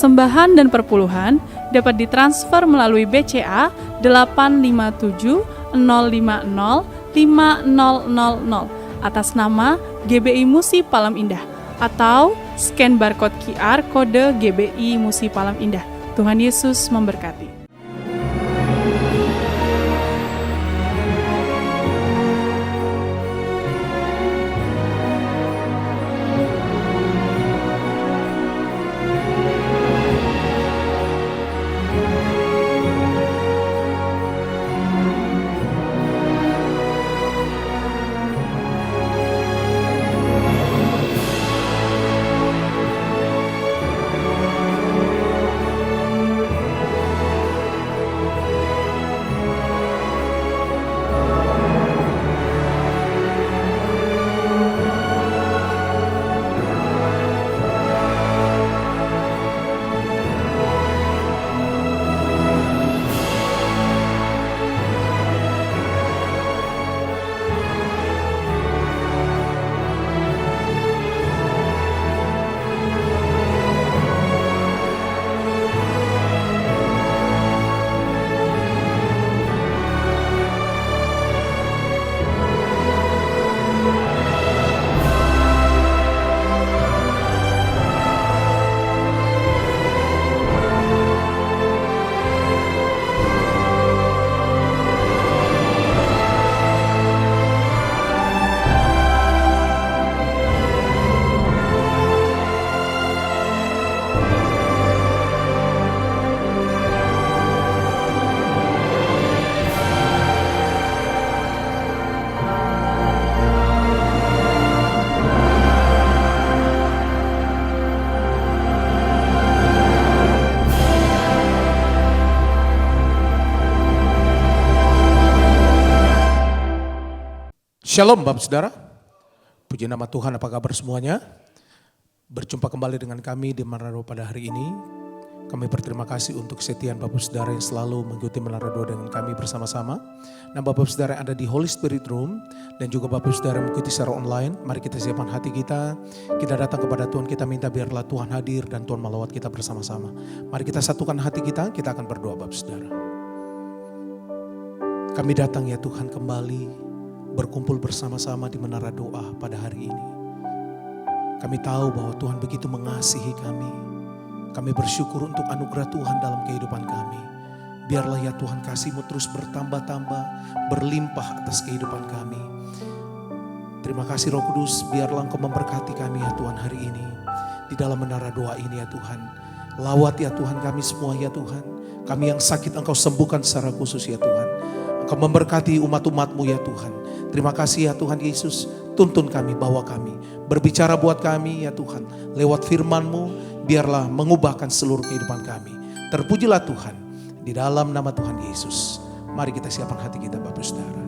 persembahan dan perpuluhan dapat ditransfer melalui BCA 857 050 5000 atas nama GBI Musi Palam Indah atau scan barcode QR kode GBI Musi Palam Indah. Tuhan Yesus memberkati. Shalom Bapak Saudara, puji nama Tuhan, apa kabar semuanya? Berjumpa kembali dengan kami di Manado pada hari ini. Kami berterima kasih untuk kesetiaan Bapak Saudara yang selalu mengikuti Manado dengan kami bersama-sama. Nah Bapak Saudara yang ada di Holy Spirit Room dan juga Bapak Saudara yang mengikuti secara online, mari kita siapkan hati kita. Kita datang kepada Tuhan, kita minta biarlah Tuhan hadir dan Tuhan melawat kita bersama-sama. Mari kita satukan hati kita akan berdoa Bapak Saudara. Kami datang ya Tuhan kembali berkumpul bersama-sama di menara doa pada hari ini. Kami tahu bahwa Tuhan begitu mengasihi kami. Kami bersyukur untuk anugerah Tuhan dalam kehidupan kami. Biarlah ya Tuhan kasih-Mu terus bertambah-tambah, berlimpah atas kehidupan kami. Terima kasih Roh Kudus, biarlah Engkau memberkati kami ya Tuhan hari ini. Di dalam menara doa ini ya Tuhan. Lawat ya Tuhan kami semua ya Tuhan. Kami yang sakit Engkau sembuhkan secara khusus ya Tuhan. Engkau memberkati umat-umat-Mu ya Tuhan. Terima kasih ya Tuhan Yesus, tuntun kami, bawa kami. Berbicara buat kami ya Tuhan. Lewat firman-Mu, biarlah mengubahkan seluruh kehidupan kami. Terpujilah Tuhan, di dalam nama Tuhan Yesus. Mari kita siapkan hati kita Bapak Saudara.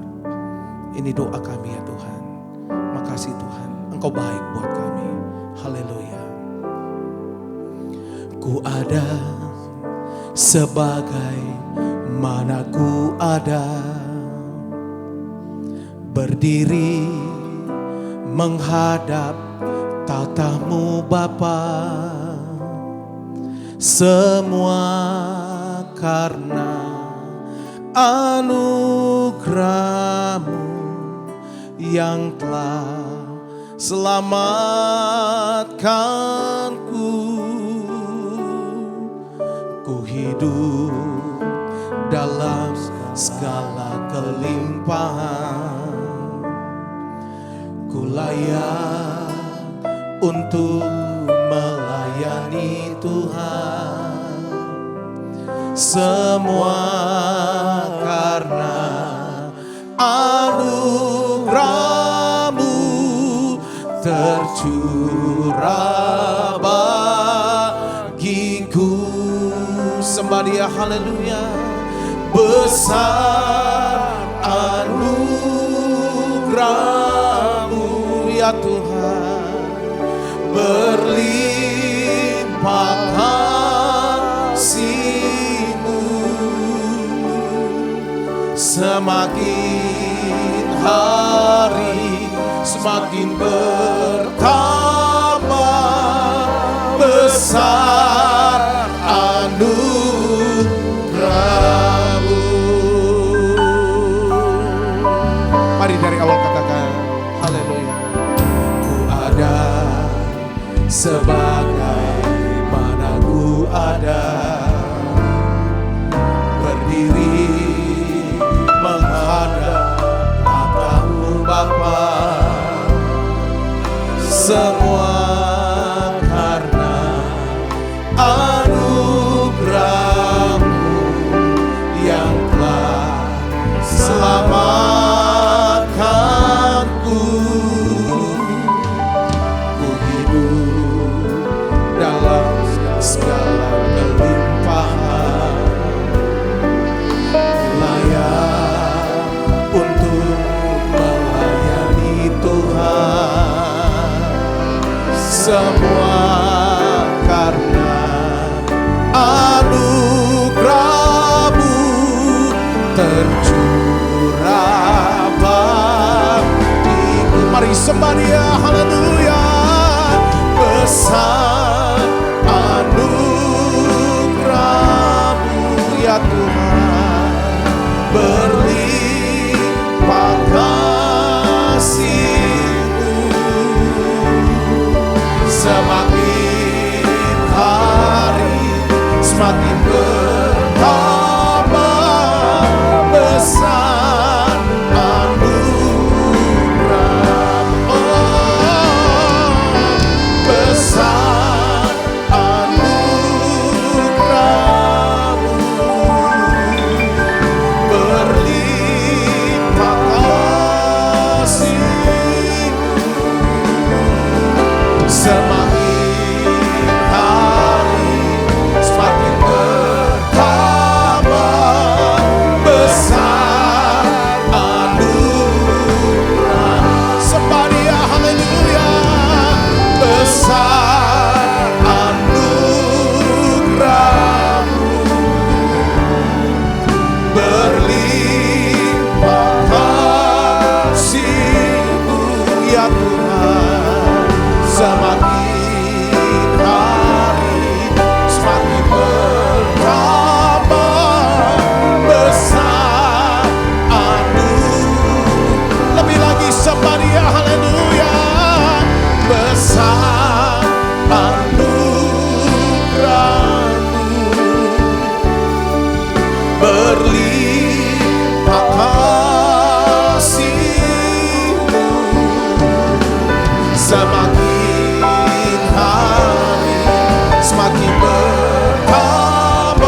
Ini doa kami ya Tuhan. Makasih Tuhan, Engkau baik buat kami. Haleluya. Ku ada sebagai mana ku ada, berdiri menghadap tatamu Bapa, semua karena anugerah-Mu yang telah selamatkanku. Ku hidup dalam segala kelimpahan, ku layak untuk melayani Tuhan. Semua karena anugerah-Mu tercurah bagiku. Sembah Dia, haleluya. Besar anugerah-Mu ya Tuhan, berlimpah kasih-Mu, semakin hari semakin bertambah besar sebagaimana ku ada, berdiri menghadap matamu Bapa, semua karena anugerah-Mu yang telah selamatkanku. Ku hidup dalam segala kelimpahan, layak untuk melayani Tuhan. Semua karena anugerah-Mu tercurah bakti-Ku. Mari sembah Dia, haleluya. Besar anugerah-Mu ya Tuhan, berlimpah kasih-Mu. Semakin hari semakin bertambah besar anugerah-Mu. Besar anugerah-Mu, berlimpah kasih-Mu. Semakin hari semakin bertambah besar anugerah. Sembah Dia, haleluya. Besar anugerah-Mu, berlimpah kasih-Mu ya Tuhan. Semakin hari semakin bertambah besar anugerah. Lebih lagi sembah Dia, haleluya. Besar anugerah-Mu, berlimpah kasih-Mu. Semakin hari semakin bertambah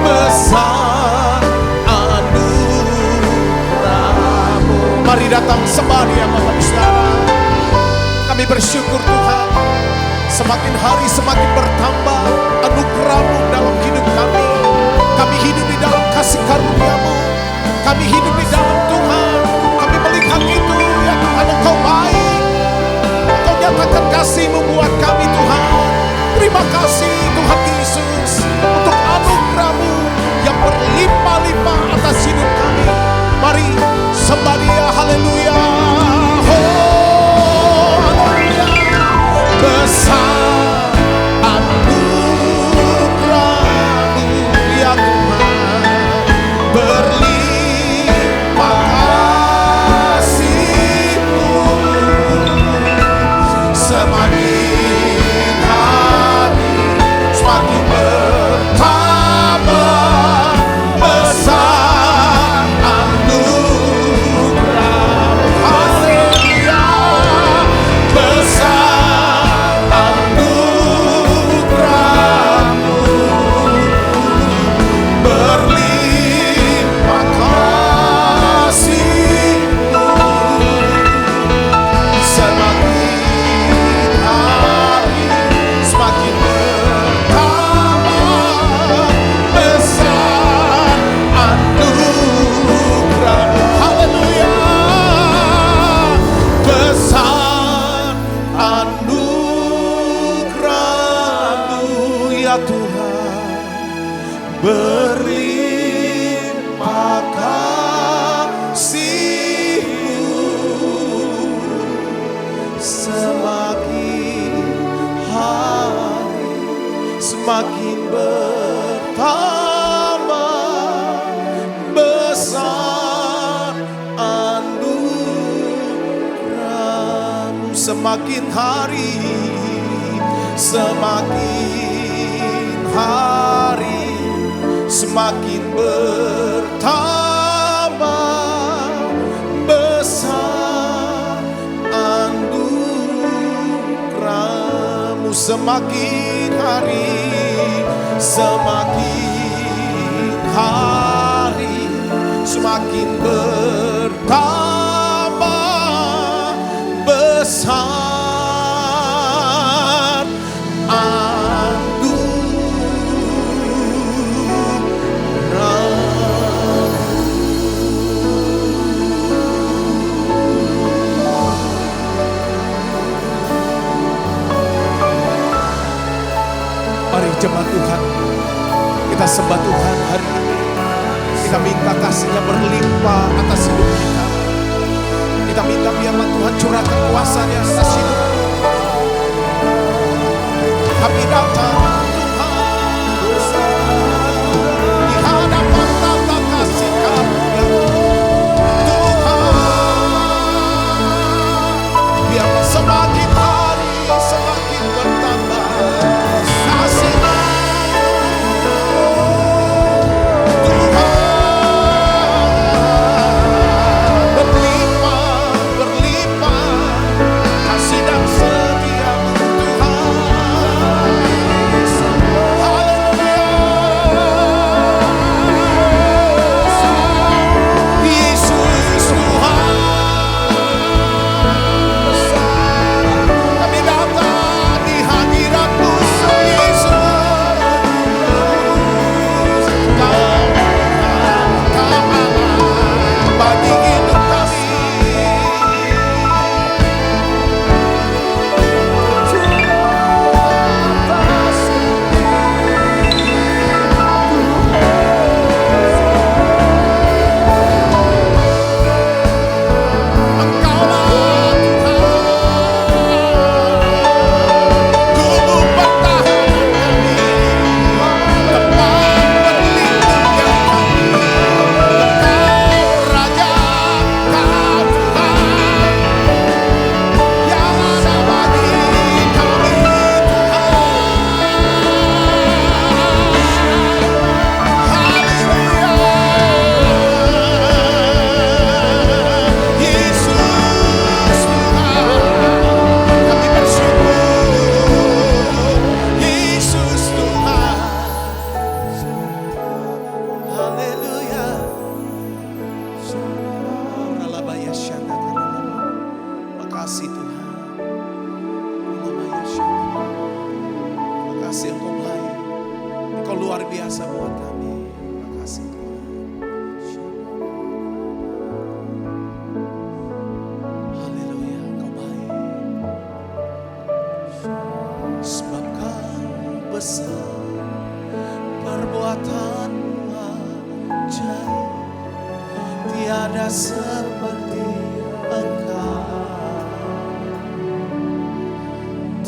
besar anugerah-Mu. Mari datang sembah Dia, Bapak Saudara. Kami bersyukur Tuhan, semakin hari semakin bertambah anugerah-Mu dalam hidup kami. Kami hidup di dalam kasih karunia-Mu. Kami hidup di dalam Tuhan. Kami melihat itu ya Tuhan, Engkau baik. Engkau nyatakan kasih-Mu buat kami Tuhan. Terima kasih Tuhan Yesus untuk anugerah-Mu yang berlimpah-limpah atas hidup kami. Mari sembah Dia, haleluya. Besar anugerah-Mu ya Tuhan, berlimpah kasih-Mu. Semakin hari semakin bertambah besar anugerah-Mu. Haleluya. Besar anugerah-Mu, berlimpah kasih-Mu. Semakin hari semakin bertambah besar anugerah-Mu. Haleluya. Besar anugerah-Mu ya Tuhan, berlimpah kasih-Mu. Semakin hari semakin bertambah besar anugerah-Mu. Semakin hari semakin hari semakin bertambah besar anugerah-Mu, semakin hari semakin hari semakin bertambah besar jemaat Tuhan, kita sembah Tuhan hari ini. Kita minta kasih-Nya berlimpah atas hidup kita. Kita minta biarlah Tuhan curahkan kuasa-Nya atas hidup kami. Datang Tuhan di hadapan tata kasih Kami, Tuhan. Biarlah semakin hari semakin bertambah kasih-Nya.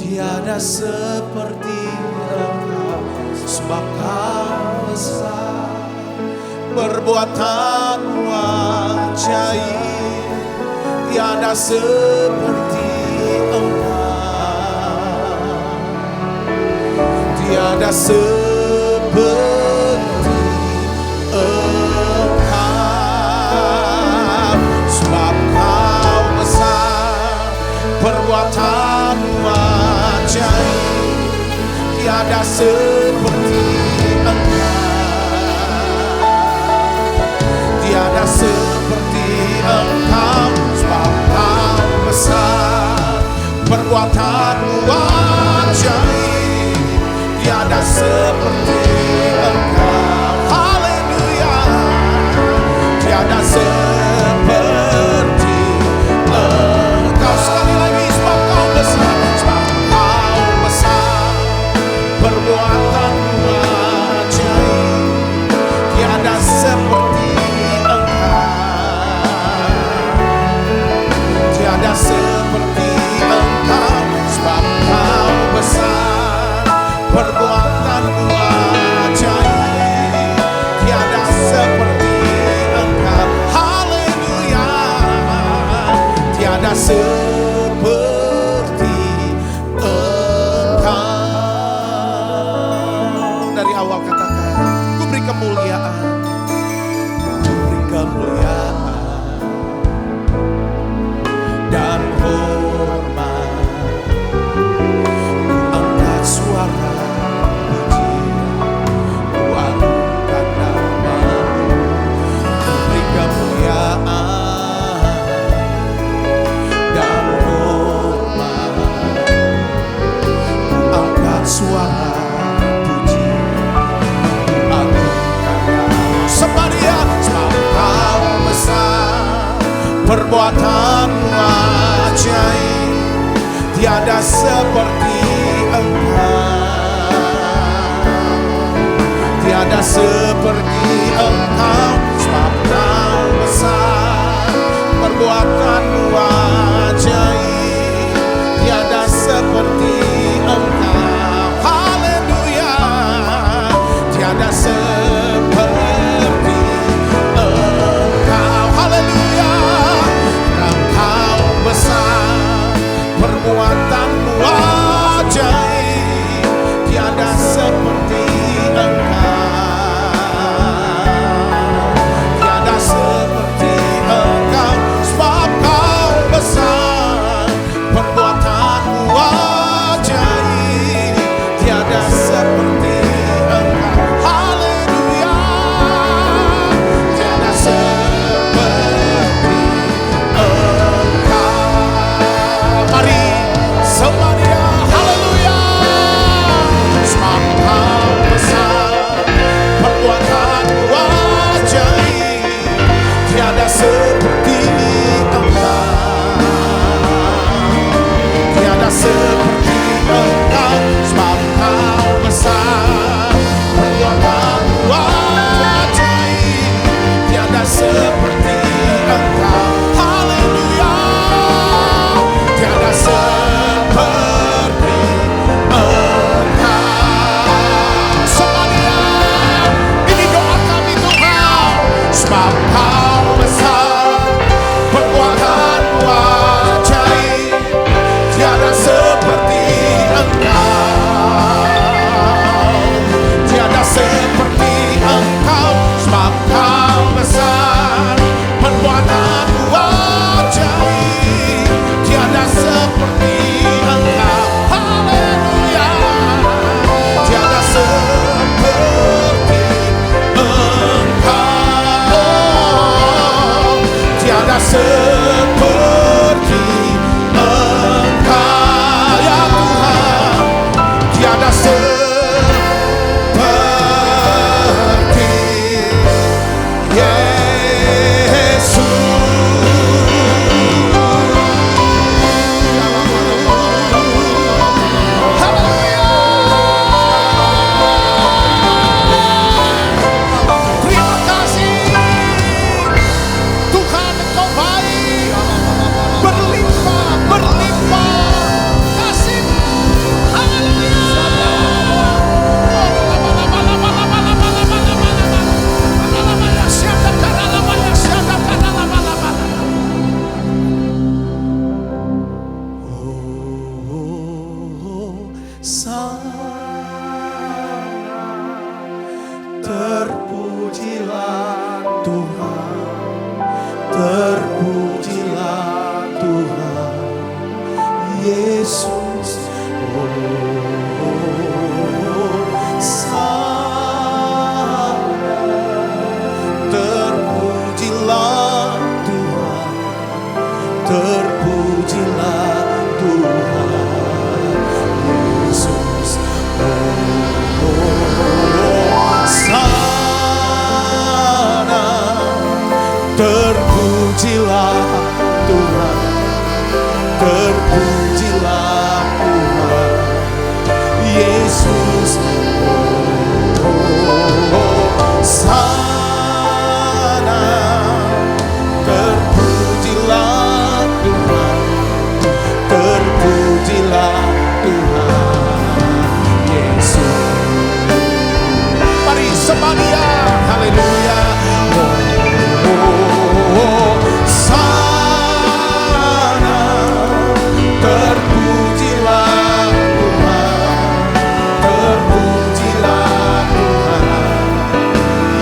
Tiada seperti Engkau, sebab Kau besar, perbuatanmu ajaib. Tiada seperti Engkau, tiada seperti Engkau, sebab Kau besar, perbuatanmu ajaib. Tiada seperti Engkau, tiada seperti Engkau, sebab Kau besar, perbuatanmu ajaib. Tiada seperti Engkau, haleluya. Tiada seperti Engkau. Sekali lagi, sebab Kau besar, sebab Kau besar, perbuatanmu ajaib. Tiada seperti Engkau, tiada seperti Engkau, sebab Kau besar, perbuatanmu ajaib, tiada seperti Engkau, tiada seperti Engkau, sebab Kau besar, perbuatanmu ajaib, tiada seperti Engkau. Haleluya, tiada seperti Engkau. Haleluya, Engkau besar, perbuatanmu ajaib, tiada seperti Engkau, tiada seperti Engkau, sebab Kau besar, perbuatanmu ajaib, tiada seperti Engkau. Haleluya, tiada seperti Engkau. Mari semuanya, haleluya, sebab Kau besar, perbuatanmu ajaib, tiada seperti Engkau, tiada seperti Engkau, sebab Kau besar, perbuatanmu ajaib, tiada seperti Engkau. Haleluya, tiada seperti Engkau. Semuanya, ini doa kami Tuhan, sebab Kau besar, perbuatanmu ajaib, tiada seperti Engkau, tiada seperti Engkau, sebab Kau besar, perbuatanmu ajaib, tiada seperti Engkau. Haleluya, tiada seperti Engkau, tiada seperti Engkau, ya Tuhan, tiada seperti Yesus. Terima kasih Tuhan, Engkau baik, berlimpah, berlimpah kasih-Mu. Haleluya. Terpujilah Tuhan, terpujilah Tuhan Yesus. Terpujilah Tuhan, terpujilah Tuhan Yesus. Sana, terpujilah Tuhan, terpujilah Tuhan Yesus. Sana, terpujilah Tuhan, terpujilah Tuhan Yesus. Mari semuanya, haleluya. Sana, terpujilah Tuhan, terpujilah Tuhan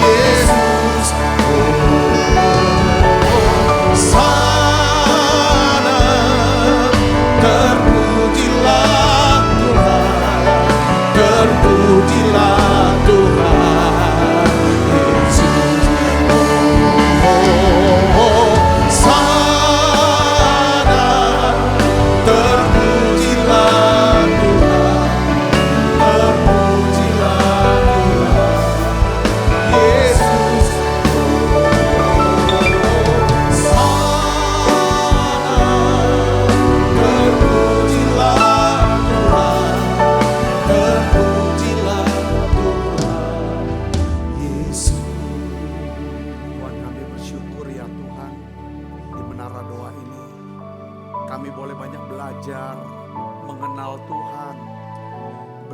Yesus. Sana, terpujilah Tuhan, terpujilah Tuhan Yesus. Sana, terpujilah Tuhan, terpujilah Tuhan Yesus. Sana,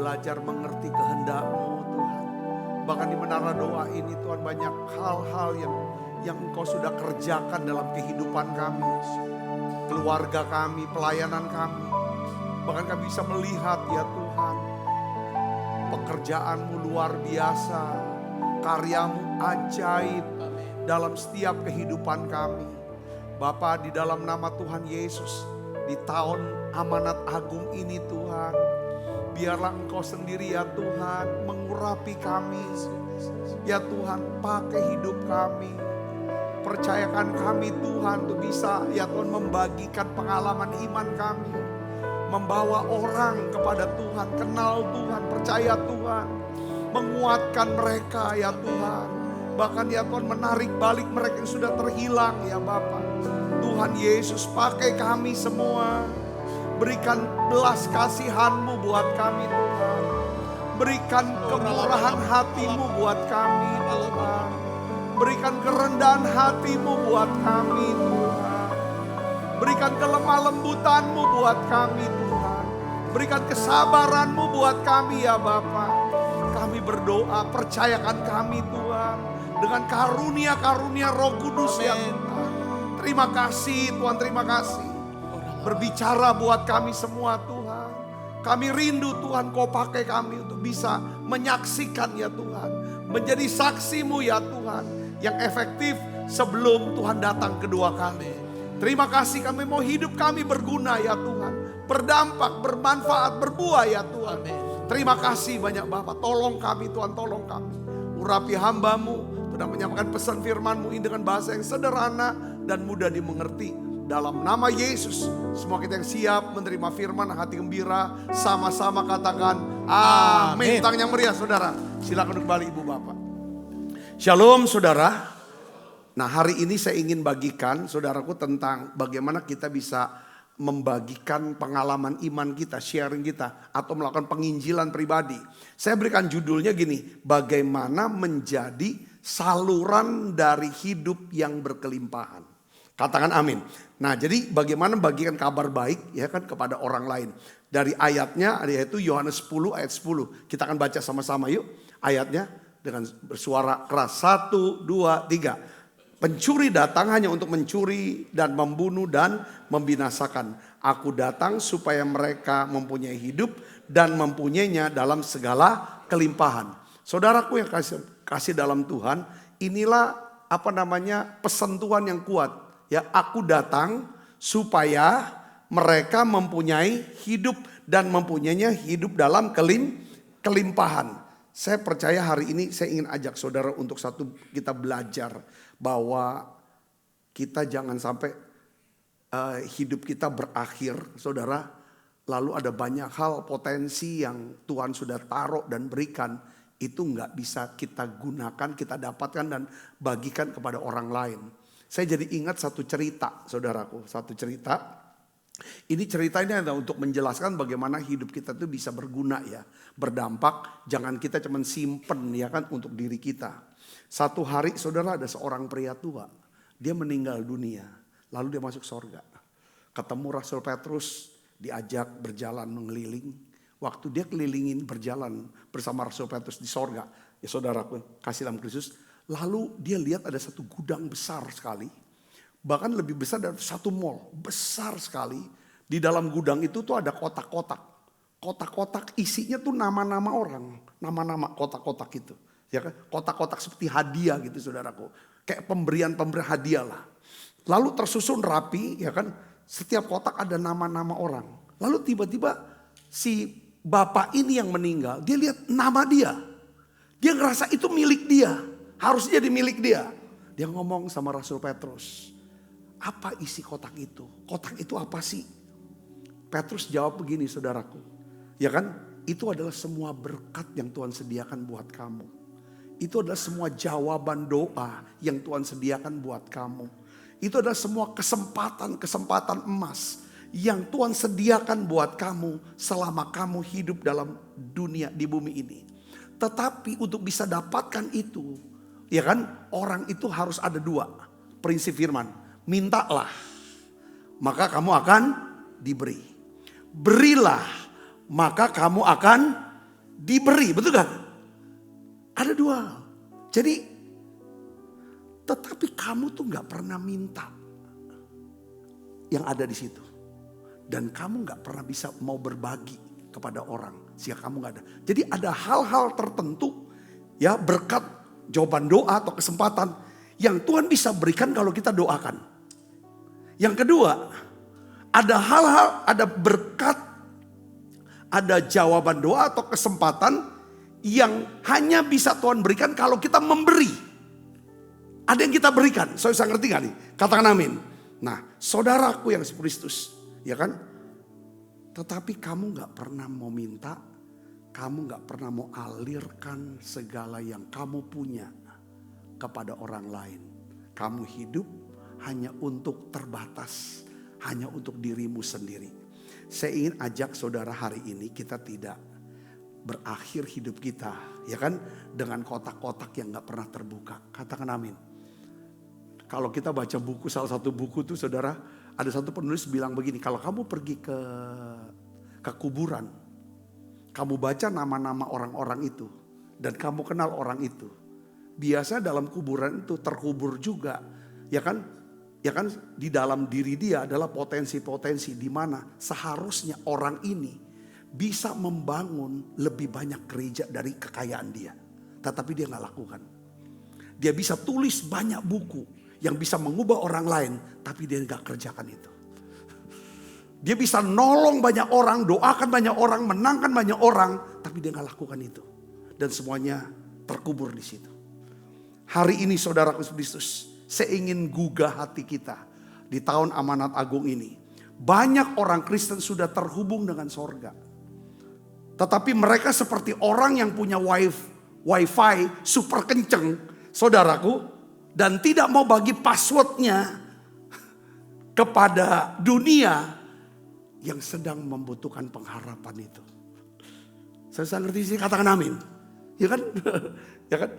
belajar mengerti kehendak-Mu Tuhan. Bahkan di menara doa ini Tuhan, banyak hal-hal yang Engkau sudah kerjakan dalam kehidupan kami, keluarga kami, pelayanan kami. Bahkan kami bisa melihat ya Tuhan, pekerjaan-Mu luar biasa, karya-Mu ajaib dalam setiap kehidupan kami. Bapa, di dalam nama Tuhan Yesus, di tahun amanat agung ini Tuhan, biarlah Engkau sendiri ya Tuhan mengurapi kami. Ya Tuhan, pakai hidup kami. Percayakan kami Tuhan untuk bisa ya Tuhan membagikan pengalaman iman kami. Membawa orang kepada Tuhan, kenal Tuhan, percaya Tuhan. Menguatkan mereka ya Tuhan. Bahkan ya Tuhan menarik balik mereka yang sudah terhilang ya Bapa. Tuhan Yesus, pakai kami semua. Berikan belas kasihan-Mu buat kami Tuhan. Berikan kemurahan hati-Mu buat kami Tuhan. Berikan kerendahan hati-Mu buat kami Tuhan. Berikan kelemah lembutan-Mu buat kami Tuhan. Berikan kesabaran-Mu buat kami ya Bapa. Kami berdoa, percayakan kami Tuhan. Dengan karunia-karunia Roh Kudus ya Tuhan. Terima kasih Tuhan, terima kasih. Berbicara buat kami semua Tuhan. Kami rindu Tuhan Kau pakai kami untuk bisa menyaksikan ya Tuhan. Menjadi saksi-Mu ya Tuhan. Yang efektif sebelum Tuhan datang kedua kali. Terima kasih, kami mau hidup kami berguna ya Tuhan. Berdampak, bermanfaat, berbuah ya Tuhan. Terima kasih banyak Bapak. Tolong kami Tuhan, tolong kami. Urapi hamba-Mu. Sudah menyampaikan pesan firman-Mu ini dengan bahasa yang sederhana dan mudah dimengerti. Dalam nama Yesus, semua kita yang siap menerima firman, hati gembira, sama-sama katakan amin. Tangan yang meriah saudara. Silakan kembali Ibu Bapak. Shalom saudara. Nah hari ini saya ingin bagikan saudaraku tentang bagaimana kita bisa membagikan pengalaman iman kita, sharing kita, atau melakukan penginjilan pribadi. Saya berikan judulnya gini, bagaimana menjadi saluran dari hidup yang berkelimpahan. Katakan amin. Nah jadi bagaimana bagikan kabar baik ya kan kepada orang lain. Dari ayatnya yaitu Yohanes 10 ayat 10. Kita akan baca sama-sama yuk ayatnya dengan bersuara keras. 1, 2, 3. Pencuri datang hanya untuk mencuri dan membunuh dan membinasakan. Aku datang supaya mereka mempunyai hidup dan mempunyainya dalam segala kelimpahan. Saudaraku yang kasih dalam Tuhan, inilah pesan Tuhan yang kuat. Ya, aku datang supaya mereka mempunyai hidup dan mempunyainya hidup dalam kelimpahan. Saya percaya hari ini saya ingin ajak saudara untuk kita belajar bahwa kita jangan sampai hidup kita berakhir saudara. Lalu ada banyak hal potensi yang Tuhan sudah taruh dan berikan. Itu nggak bisa kita gunakan, kita dapatkan dan bagikan kepada orang lain. Saya jadi ingat satu cerita saudaraku, satu cerita. Ini ceritanya adalah untuk menjelaskan bagaimana hidup kita itu bisa berguna ya. Berdampak, jangan kita cuma simpen ya kan untuk diri kita. Satu hari saudara ada seorang pria tua. Dia meninggal dunia, lalu dia masuk sorga. Ketemu Rasul Petrus, diajak berjalan mengeliling. Waktu dia kelilingin berjalan bersama Rasul Petrus di sorga. Ya saudaraku, kasih dalam Kristus. Lalu dia lihat ada satu gudang besar sekali. Bahkan lebih besar dari satu mall. Besar sekali. Di dalam gudang itu tuh ada kotak-kotak. Kotak-kotak isinya tuh nama-nama orang. Nama-nama kotak-kotak itu. Ya kan? Kotak-kotak seperti hadiah gitu saudaraku. Kayak pemberian-pemberian hadiah lah. Lalu tersusun rapi ya kan. Setiap kotak ada nama-nama orang. Lalu tiba-tiba si bapak ini yang meninggal. Dia lihat nama dia. Dia ngerasa itu milik dia. Harus jadi milik dia. Dia ngomong sama Rasul Petrus. Apa isi kotak itu? Kotak itu apa sih? Petrus jawab begini saudaraku. Ya kan? Itu adalah semua berkat yang Tuhan sediakan buat kamu. Itu adalah semua jawaban doa yang Tuhan sediakan buat kamu. Itu adalah semua kesempatan emas yang Tuhan sediakan buat kamu selama kamu hidup dalam dunia di bumi ini. Tetapi untuk bisa dapatkan itu, ya kan, orang itu harus ada dua prinsip firman. Mintalah, maka kamu akan diberi. Berilah, maka kamu akan diberi, betul kan? Ada dua hal. Jadi, tetapi kamu tuh gak pernah minta yang ada di situ. Dan kamu gak pernah bisa mau berbagi kepada orang. Sehingga kamu gak ada. Jadi ada hal-hal tertentu, ya, berkat jawaban doa atau kesempatan yang Tuhan bisa berikan kalau kita doakan. Yang kedua, ada hal-hal, ada berkat, ada jawaban doa atau kesempatan yang hanya bisa Tuhan berikan kalau kita memberi. Ada yang kita berikan. Saya bisa ngerti gak nih? Katakan amin. Nah, saudaraku yang Kristus, ya kan? Tetapi kamu gak pernah mau minta, kamu gak pernah mau alirkan segala yang kamu punya kepada orang lain. Kamu hidup hanya untuk terbatas, hanya untuk dirimu sendiri. Saya ingin ajak saudara hari ini kita tidak berakhir hidup kita, ya kan, dengan kotak-kotak yang gak pernah terbuka. Katakan amin. Kalau kita baca buku, salah satu buku tuh saudara, ada satu penulis bilang begini, kalau kamu pergi ke kuburan, kamu baca nama-nama orang-orang itu, dan kamu kenal orang itu, biasa dalam kuburan itu terkubur juga, ya kan? Ya kan, di dalam diri dia adalah potensi-potensi di mana seharusnya orang ini bisa membangun lebih banyak gereja dari kekayaan dia. Tetapi dia gak lakukan. Dia bisa tulis banyak buku yang bisa mengubah orang lain, tapi dia gak kerjakan itu. Dia bisa nolong banyak orang, doakan banyak orang, menangkan banyak orang, tapi dia gak lakukan itu. Dan semuanya terkubur di situ. Hari ini saudaraku Kristus, saya ingin gugah hati kita di tahun amanat agung ini. Banyak orang Kristen sudah terhubung dengan sorga. Tetapi mereka seperti orang yang punya wifi super kenceng, saudaraku. Dan tidak mau bagi passwordnya kepada dunia yang sedang membutuhkan pengharapan itu. Saya ngerti sih, katakan amin. Ya kan? Ya kan?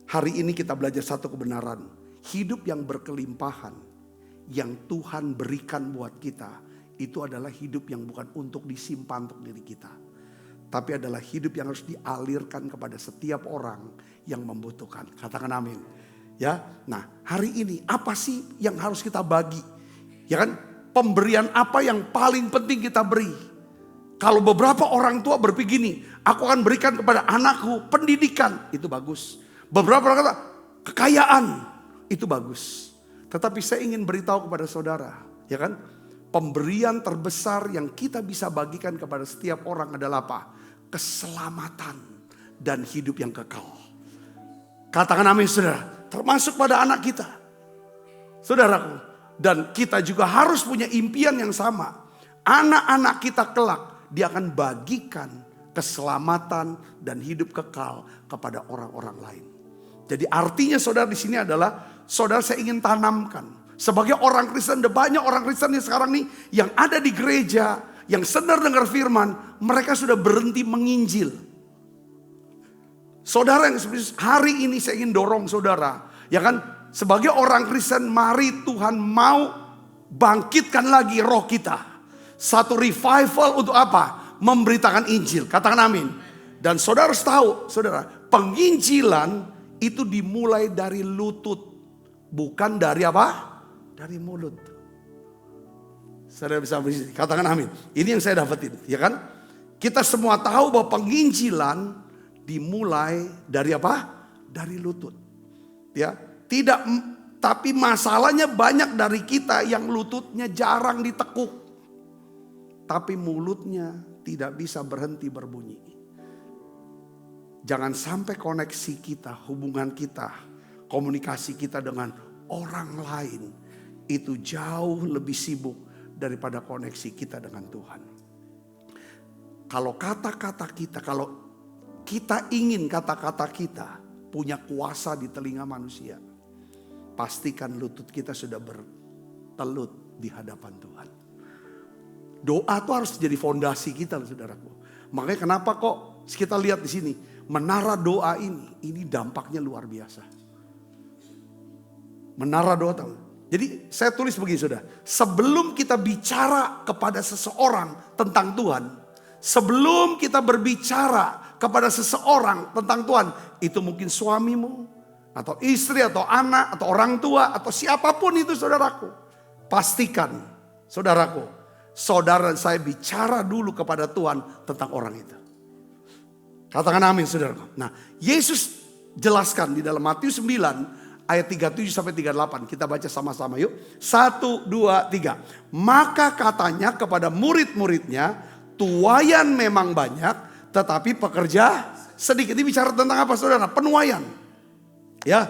Hari ini kita belajar satu kebenaran. Hidup yang berkelimpahan yang Tuhan berikan buat kita, itu adalah hidup yang bukan untuk disimpan untuk diri kita. Tapi adalah hidup yang harus dialirkan kepada setiap orang yang membutuhkan. Katakan amin. Ya, nah hari ini apa sih yang harus kita bagi? Ya kan, pemberian apa yang paling penting kita beri? Kalau beberapa orang tua berpikir gini, aku akan berikan kepada anakku pendidikan, itu bagus. Beberapa orang kata kekayaan, itu bagus. Tetapi saya ingin beritahu kepada saudara, ya kan, pemberian terbesar yang kita bisa bagikan kepada setiap orang adalah apa? Keselamatan dan hidup yang kekal. Katakan amin saudara, termasuk pada anak kita. Saudaraku, dan kita juga harus punya impian yang sama. Anak-anak kita kelak, dia akan bagikan keselamatan dan hidup kekal kepada orang-orang lain. Jadi artinya saudara di sini adalah, saudara saya ingin tanamkan. Sebagai orang Kristen, ada banyak orang Kristen yang sekarang nih yang ada di gereja, yang sedang dengar firman, mereka sudah berhenti menginjil. Saudara yang hari ini saya ingin dorong saudara, ya kan, sebagai orang Kristen, mari Tuhan mau bangkitkan lagi roh kita. Satu revival untuk apa? Memberitakan Injil. Katakan amin. Dan saudara harus tahu, saudara, penginjilan itu dimulai dari lutut, bukan dari apa? Dari mulut. Saudara bisa katakan amin. Ini yang saya dapetin, ya kan? Kita semua tahu bahwa penginjilan dimulai dari apa? Dari lutut. Ya, tidak, tapi masalahnya banyak dari kita yang lututnya jarang ditekuk. Tapi mulutnya tidak bisa berhenti berbunyi. Jangan sampai koneksi kita, hubungan kita, komunikasi kita dengan orang lain itu jauh lebih sibuk daripada koneksi kita dengan Tuhan. Kalau kata-kata kita, kalau kita ingin kata-kata kita punya kuasa di telinga manusia, pastikan lutut kita sudah bertelut di hadapan Tuhan. Doa itu harus jadi fondasi kita, saudaraku. Makanya kenapa kok kita lihat di sini, menara doa ini dampaknya luar biasa. Menara doa tahu. Jadi saya tulis begini saudara, sebelum kita bicara kepada seseorang tentang Tuhan, Sebelum kita berbicara kepada seseorang tentang Tuhan, itu mungkin suamimu, atau istri, atau anak, atau orang tua, atau siapapun itu saudaraku. Pastikan, saudaraku, saudara saya bicara dulu kepada Tuhan tentang orang itu. Katakan amin, saudaraku. Nah, Yesus jelaskan di dalam Matius 9 ayat 37 sampai 38. Kita baca sama-sama yuk. 1, 2, 3. Maka katanya kepada murid-muridnya, tuaian memang banyak, tetapi pekerja sedikit. Ini bicara tentang apa saudara? Penuaian. Ya.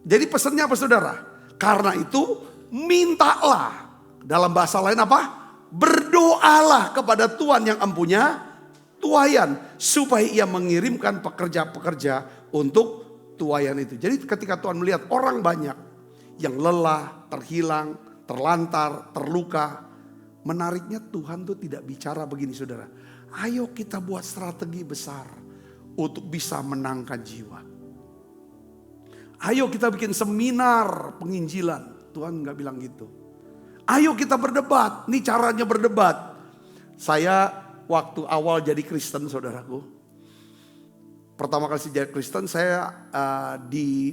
Jadi pesannya apa saudara? Karena itu mintalah. Dalam bahasa lain apa? Berdoalah kepada Tuhan yang empunya tuaian, supaya ia mengirimkan pekerja-pekerja untuk tuaian itu. Jadi ketika Tuhan melihat orang banyak yang lelah, terhilang, terlantar, terluka, menariknya Tuhan tuh tidak bicara begini saudara. Ayo kita buat strategi besar untuk bisa menangkan jiwa. Ayo kita bikin seminar penginjilan. Tuhan nggak bilang gitu. Ayo kita berdebat. Ini caranya berdebat. Saya waktu awal jadi Kristen saudaraku. Pertama kali jadi Kristen saya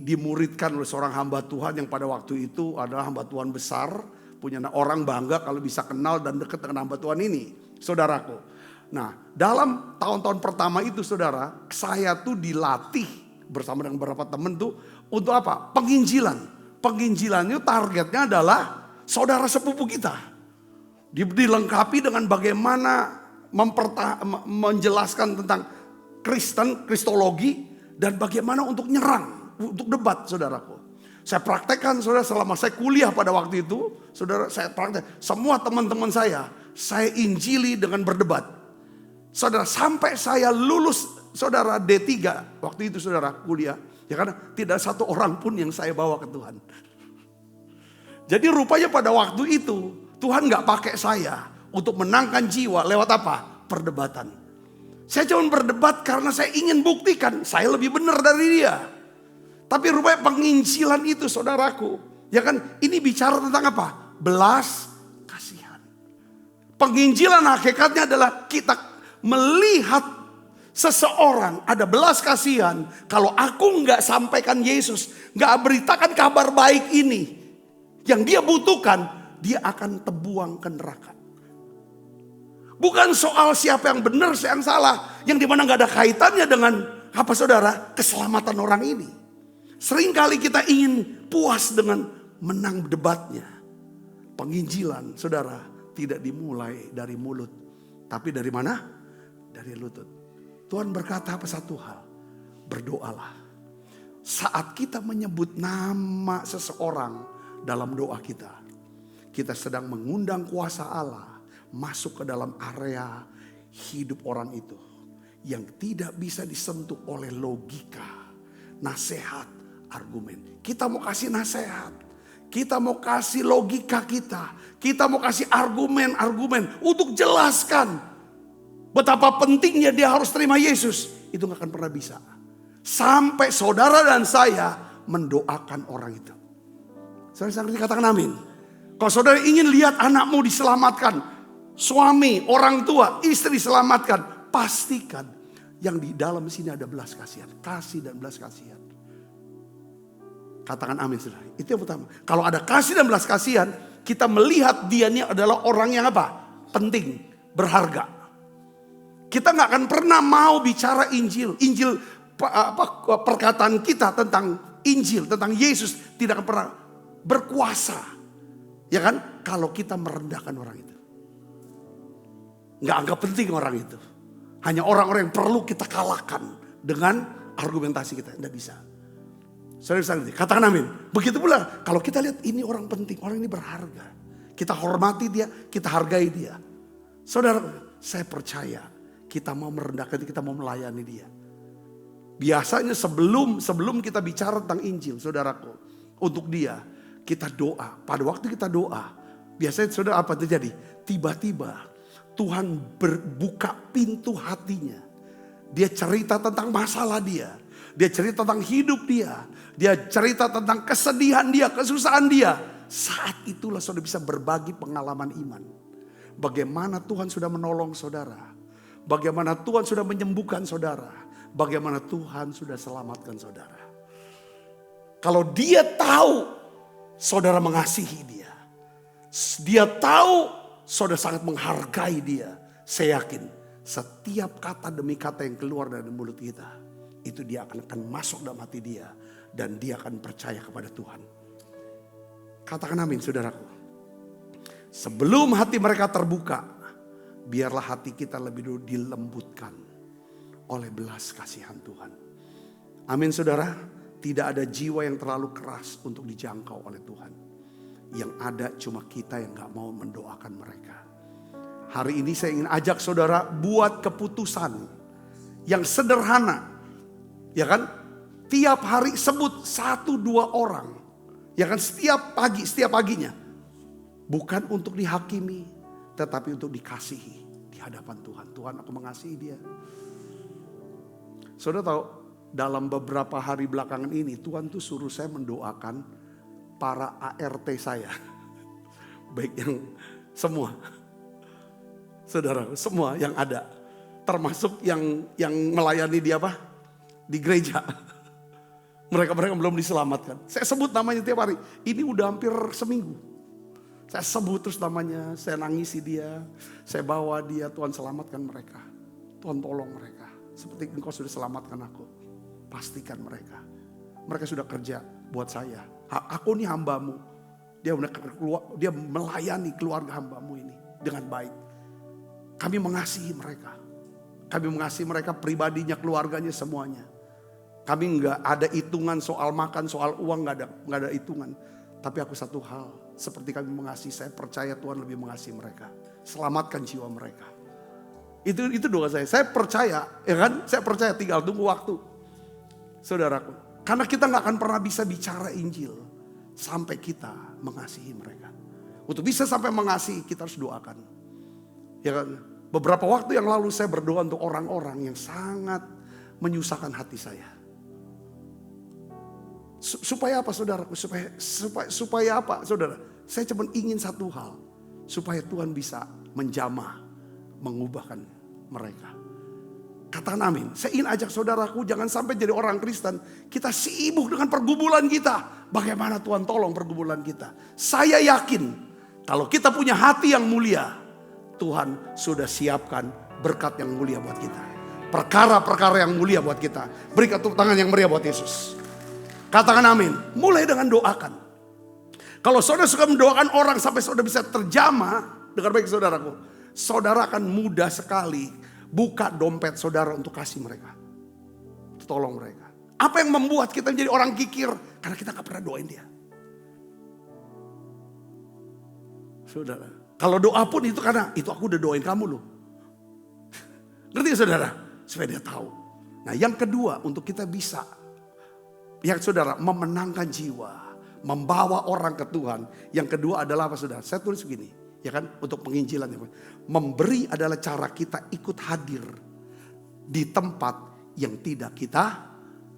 dimuridkan oleh seorang hamba Tuhan yang pada waktu itu adalah hamba Tuhan besar. Punya orang bangga kalau bisa kenal dan dekat dengan hamba Tuhan ini. Saudaraku. Nah dalam tahun-tahun pertama itu saudara. Saya tuh dilatih bersama dengan beberapa teman tuh. Untuk apa? Penginjilan. Penginjilannya targetnya adalah saudara sepupu kita. Dilengkapi dengan bagaimana menjelaskan tentang Kristologi dan bagaimana untuk nyerang, untuk debat saudaraku. Saya praktekkan saudara selama saya kuliah pada waktu itu, saudara saya praktek. Semua teman-teman saya injili dengan berdebat. Saudara sampai saya lulus saudara D3 waktu itu saudara kuliah. Ya karena tidak satu orang pun yang saya bawa ke Tuhan. Jadi rupanya pada waktu itu Tuhan gak pakai saya untuk menangkan jiwa lewat apa? Perdebatan. Saya cuma berdebat karena saya ingin buktikan saya lebih benar dari dia. Tapi rupanya penginjilan itu saudaraku. Ya kan ini bicara tentang apa? Belas kasihan. Penginjilan hakikatnya adalah kita melihat seseorang ada belas kasihan. Kalau aku nggak sampaikan Yesus, nggak beritakan kabar baik ini yang dia butuhkan, dia akan terbuang ke neraka. Bukan soal siapa yang benar, siapa yang salah. Yang dimana gak ada kaitannya dengan apa saudara? Keselamatan orang ini. Seringkali kita ingin puas dengan menang debatnya. Penginjilan saudara tidak dimulai dari mulut. Tapi dari mana? Dari lutut. Tuhan berkata apa satu hal? Berdoalah. Saat kita menyebut nama seseorang dalam doa kita. Kita sedang mengundang kuasa Allah. Masuk ke dalam area hidup orang itu. Yang tidak bisa disentuh oleh logika, nasihat, argumen. Kita mau kasih nasihat. Kita mau kasih logika kita. Kita mau kasih argumen-argumen. Untuk jelaskan betapa pentingnya dia harus terima Yesus. Itu gak akan pernah bisa. Sampai saudara dan saya mendoakan orang itu. Saudara katakan amin. Kalau saudara ingin lihat anakmu diselamatkan. Suami, orang tua, istri selamatkan. Pastikan yang di dalam sini ada belas kasihan. Kasih dan belas kasihan. Katakan amin saudara. Itu yang pertama. Kalau ada kasih dan belas kasihan. Kita melihat dia ini adalah orang yang apa? Penting, berharga. Kita gak akan pernah mau bicara Injil. Injil, perkataan kita tentang Injil, tentang Yesus. Tidak akan pernah berkuasa. Ya kan? Kalau kita merendahkan orang itu. Nggak anggap penting orang itu. Hanya orang-orang yang perlu kita kalahkan dengan argumentasi kita. Nggak bisa. Saudara, katakan amin. Begitu pula kalau kita lihat ini orang penting. Orang ini berharga. Kita hormati dia, kita hargai dia. Saudara, saya percaya kita mau merendahkan dia, kita mau melayani dia. Biasanya sebelum kita bicara tentang Injil, saudaraku. Untuk dia, kita doa. Pada waktu kita doa, biasanya saudara apa terjadi? Tiba-tiba Tuhan berbuka pintu hatinya. Dia cerita tentang masalah dia. Dia cerita tentang hidup dia. Dia cerita tentang kesedihan dia, kesusahan dia. Saat itulah saudara bisa berbagi pengalaman iman. Bagaimana Tuhan sudah menolong saudara. Bagaimana Tuhan sudah menyembuhkan saudara. Bagaimana Tuhan sudah selamatkan saudara. Kalau dia tahu saudara mengasihi dia. Dia tahu saudara sangat menghargai dia. Saya yakin setiap kata demi kata yang keluar dari mulut kita. Itu dia akan masuk dalam hati dia. Dan dia akan percaya kepada Tuhan. Katakan amin saudaraku. Sebelum hati mereka terbuka. Biarlah hati kita lebih dulu dilembutkan oleh belas kasihan Tuhan. Amin saudara. Tidak ada jiwa yang terlalu keras untuk dijangkau oleh Tuhan. Yang ada cuma kita yang gak mau mendoakan mereka. Hari ini saya ingin ajak saudara buat keputusan yang sederhana. Ya kan? Tiap hari sebut 1-2 orang. Ya kan? Setiap paginya. Bukan untuk dihakimi. Tetapi untuk dikasihi di hadapan Tuhan. Tuhan, aku mengasihi dia. Saudara tahu, dalam beberapa hari belakangan ini Tuhan tuh suruh saya mendoakan para ART saya. Baik yang semua. Saudara, semua yang ada. Termasuk yang melayani di apa? Di gereja. Mereka belum diselamatkan. Saya sebut namanya tiap hari. Ini udah hampir seminggu. Saya sebut terus namanya, saya nangisi dia, saya bawa dia, Tuhan selamatkan mereka. Tuhan tolong mereka. Seperti engkau sudah selamatkan aku. Pastikan mereka. Mereka sudah kerja buat saya. Aku nih hambamu. Dia melayani keluarga hambamu ini dengan baik. Kami mengasihi mereka. Kami mengasihi mereka pribadinya, keluarganya, semuanya. Kami nggak ada hitungan soal makan, soal uang, nggak ada hitungan. Tapi aku satu hal, seperti kami mengasihi, saya percaya Tuhan lebih mengasihi mereka. Selamatkan jiwa mereka. Itu doa saya. Saya percaya, ya kan? Saya percaya, tinggal tunggu waktu. Saudaraku, karena kita nggak akan pernah bisa bicara Injil sampai kita mengasihi mereka. Untuk bisa sampai mengasihi, kita harus doakan. Ya kan? Beberapa waktu yang lalu saya berdoa untuk orang-orang yang sangat menyusahkan hati saya. Supaya apa saudaraku? Supaya apa saudara? Saya cuma ingin satu hal. Supaya Tuhan bisa menjamah, mengubahkan mereka. Katakan amin. Saya ingin ajak saudaraku jangan sampai jadi orang Kristen. Kita sibuk dengan pergumulan kita. Bagaimana Tuhan tolong pergumulan kita. Saya yakin kalau kita punya hati yang mulia. Tuhan sudah siapkan berkat yang mulia buat kita. Perkara-perkara yang mulia buat kita. Berikan tepuk tangan yang meriah buat Yesus. Katakan amin. Mulai dengan doakan. Kalau saudara suka mendoakan orang sampai saudara bisa terjamah. Dengar baik saudaraku. Saudara akan mudah sekali buka dompet saudara untuk kasih mereka. Tolong mereka. Apa yang membuat kita menjadi orang kikir? Karena kita gak pernah doain dia. Saudara. Kalau doa pun itu karena itu aku udah doain kamu loh. Ngerti ya saudara? Supaya dia tahu. Nah yang kedua untuk kita bisa. Yang saudara memenangkan jiwa. Membawa orang ke Tuhan. Yang kedua adalah apa saudara? Saya tulis begini. Ya kan? Untuk penginjilan. Memberi adalah cara kita ikut hadir. Di tempat yang tidak kita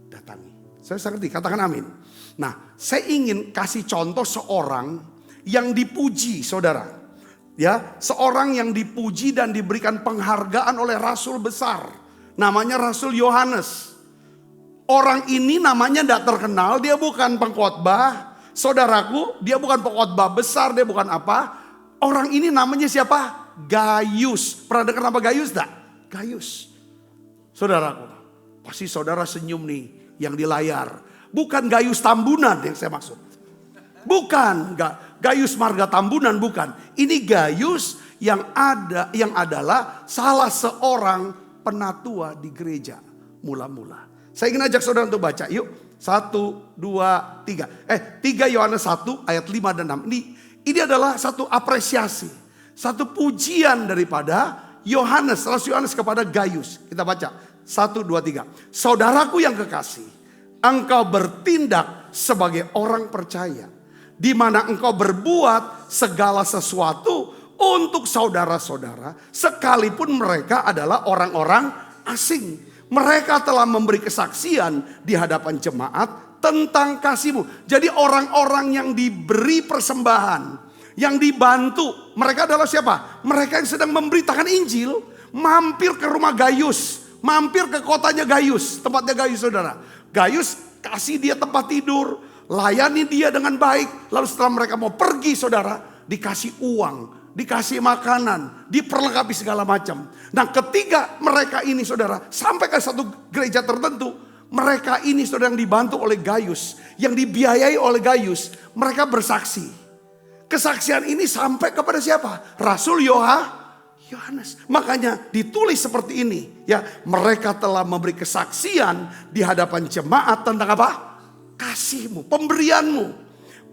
datangi. Saya ngerti. Katakan amin. Nah saya ingin kasih contoh seorang yang dipuji saudara. Ya, seorang yang dipuji dan diberikan penghargaan oleh rasul besar. Namanya Rasul Yohanes. Orang ini namanya tidak terkenal, dia bukan pengkhotbah. Saudaraku, dia bukan pengkhotbah besar, dia bukan apa. Orang ini namanya siapa? Gaius. Pernah dengar nama Gaius tidak? Gaius. Saudaraku, pasti saudara senyum nih yang di layar. Bukan Gaius Tambunan yang saya maksud. Bukan, Gaius Marga Tambunan bukan. Ini Gaius yang adalah salah seorang penatua di gereja mula-mula. Saya ingin ajak saudara untuk baca. Yuk. 1, 2, 3. 3 Yohanes 1 ayat 5 dan 6. Ini adalah satu apresiasi. Satu pujian daripada Yohanes. Rasul Yohanes kepada Gaius. Kita baca. 1, 2, 3. Saudaraku yang kekasih. Engkau bertindak sebagai orang percaya. Di mana engkau berbuat segala sesuatu untuk saudara-saudara. Sekalipun mereka adalah orang-orang asing. Mereka telah memberi kesaksian di hadapan jemaat tentang kasih-Mu. Jadi orang-orang yang diberi persembahan, yang dibantu, mereka adalah siapa? Mereka yang sedang memberitakan Injil. mampir ke rumah Gaius. Mampir ke kotanya Gaius, tempatnya Gaius saudara. Gaius kasih dia tempat tidur, layani dia dengan baik. Lalu setelah mereka mau pergi saudara, dikasih uang, dikasih makanan, diperlengkapi segala macam. Nah ketika mereka ini saudara sampai ke satu gereja tertentu, mereka ini saudara yang dibantu oleh Gaius, yang dibiayai oleh Gaius, mereka bersaksi. Kesaksian ini sampai kepada siapa? Rasul Yohanes. Makanya ditulis seperti ini ya, mereka telah memberi kesaksian di hadapan jemaat tentang apa? Kasihmu, pemberianmu.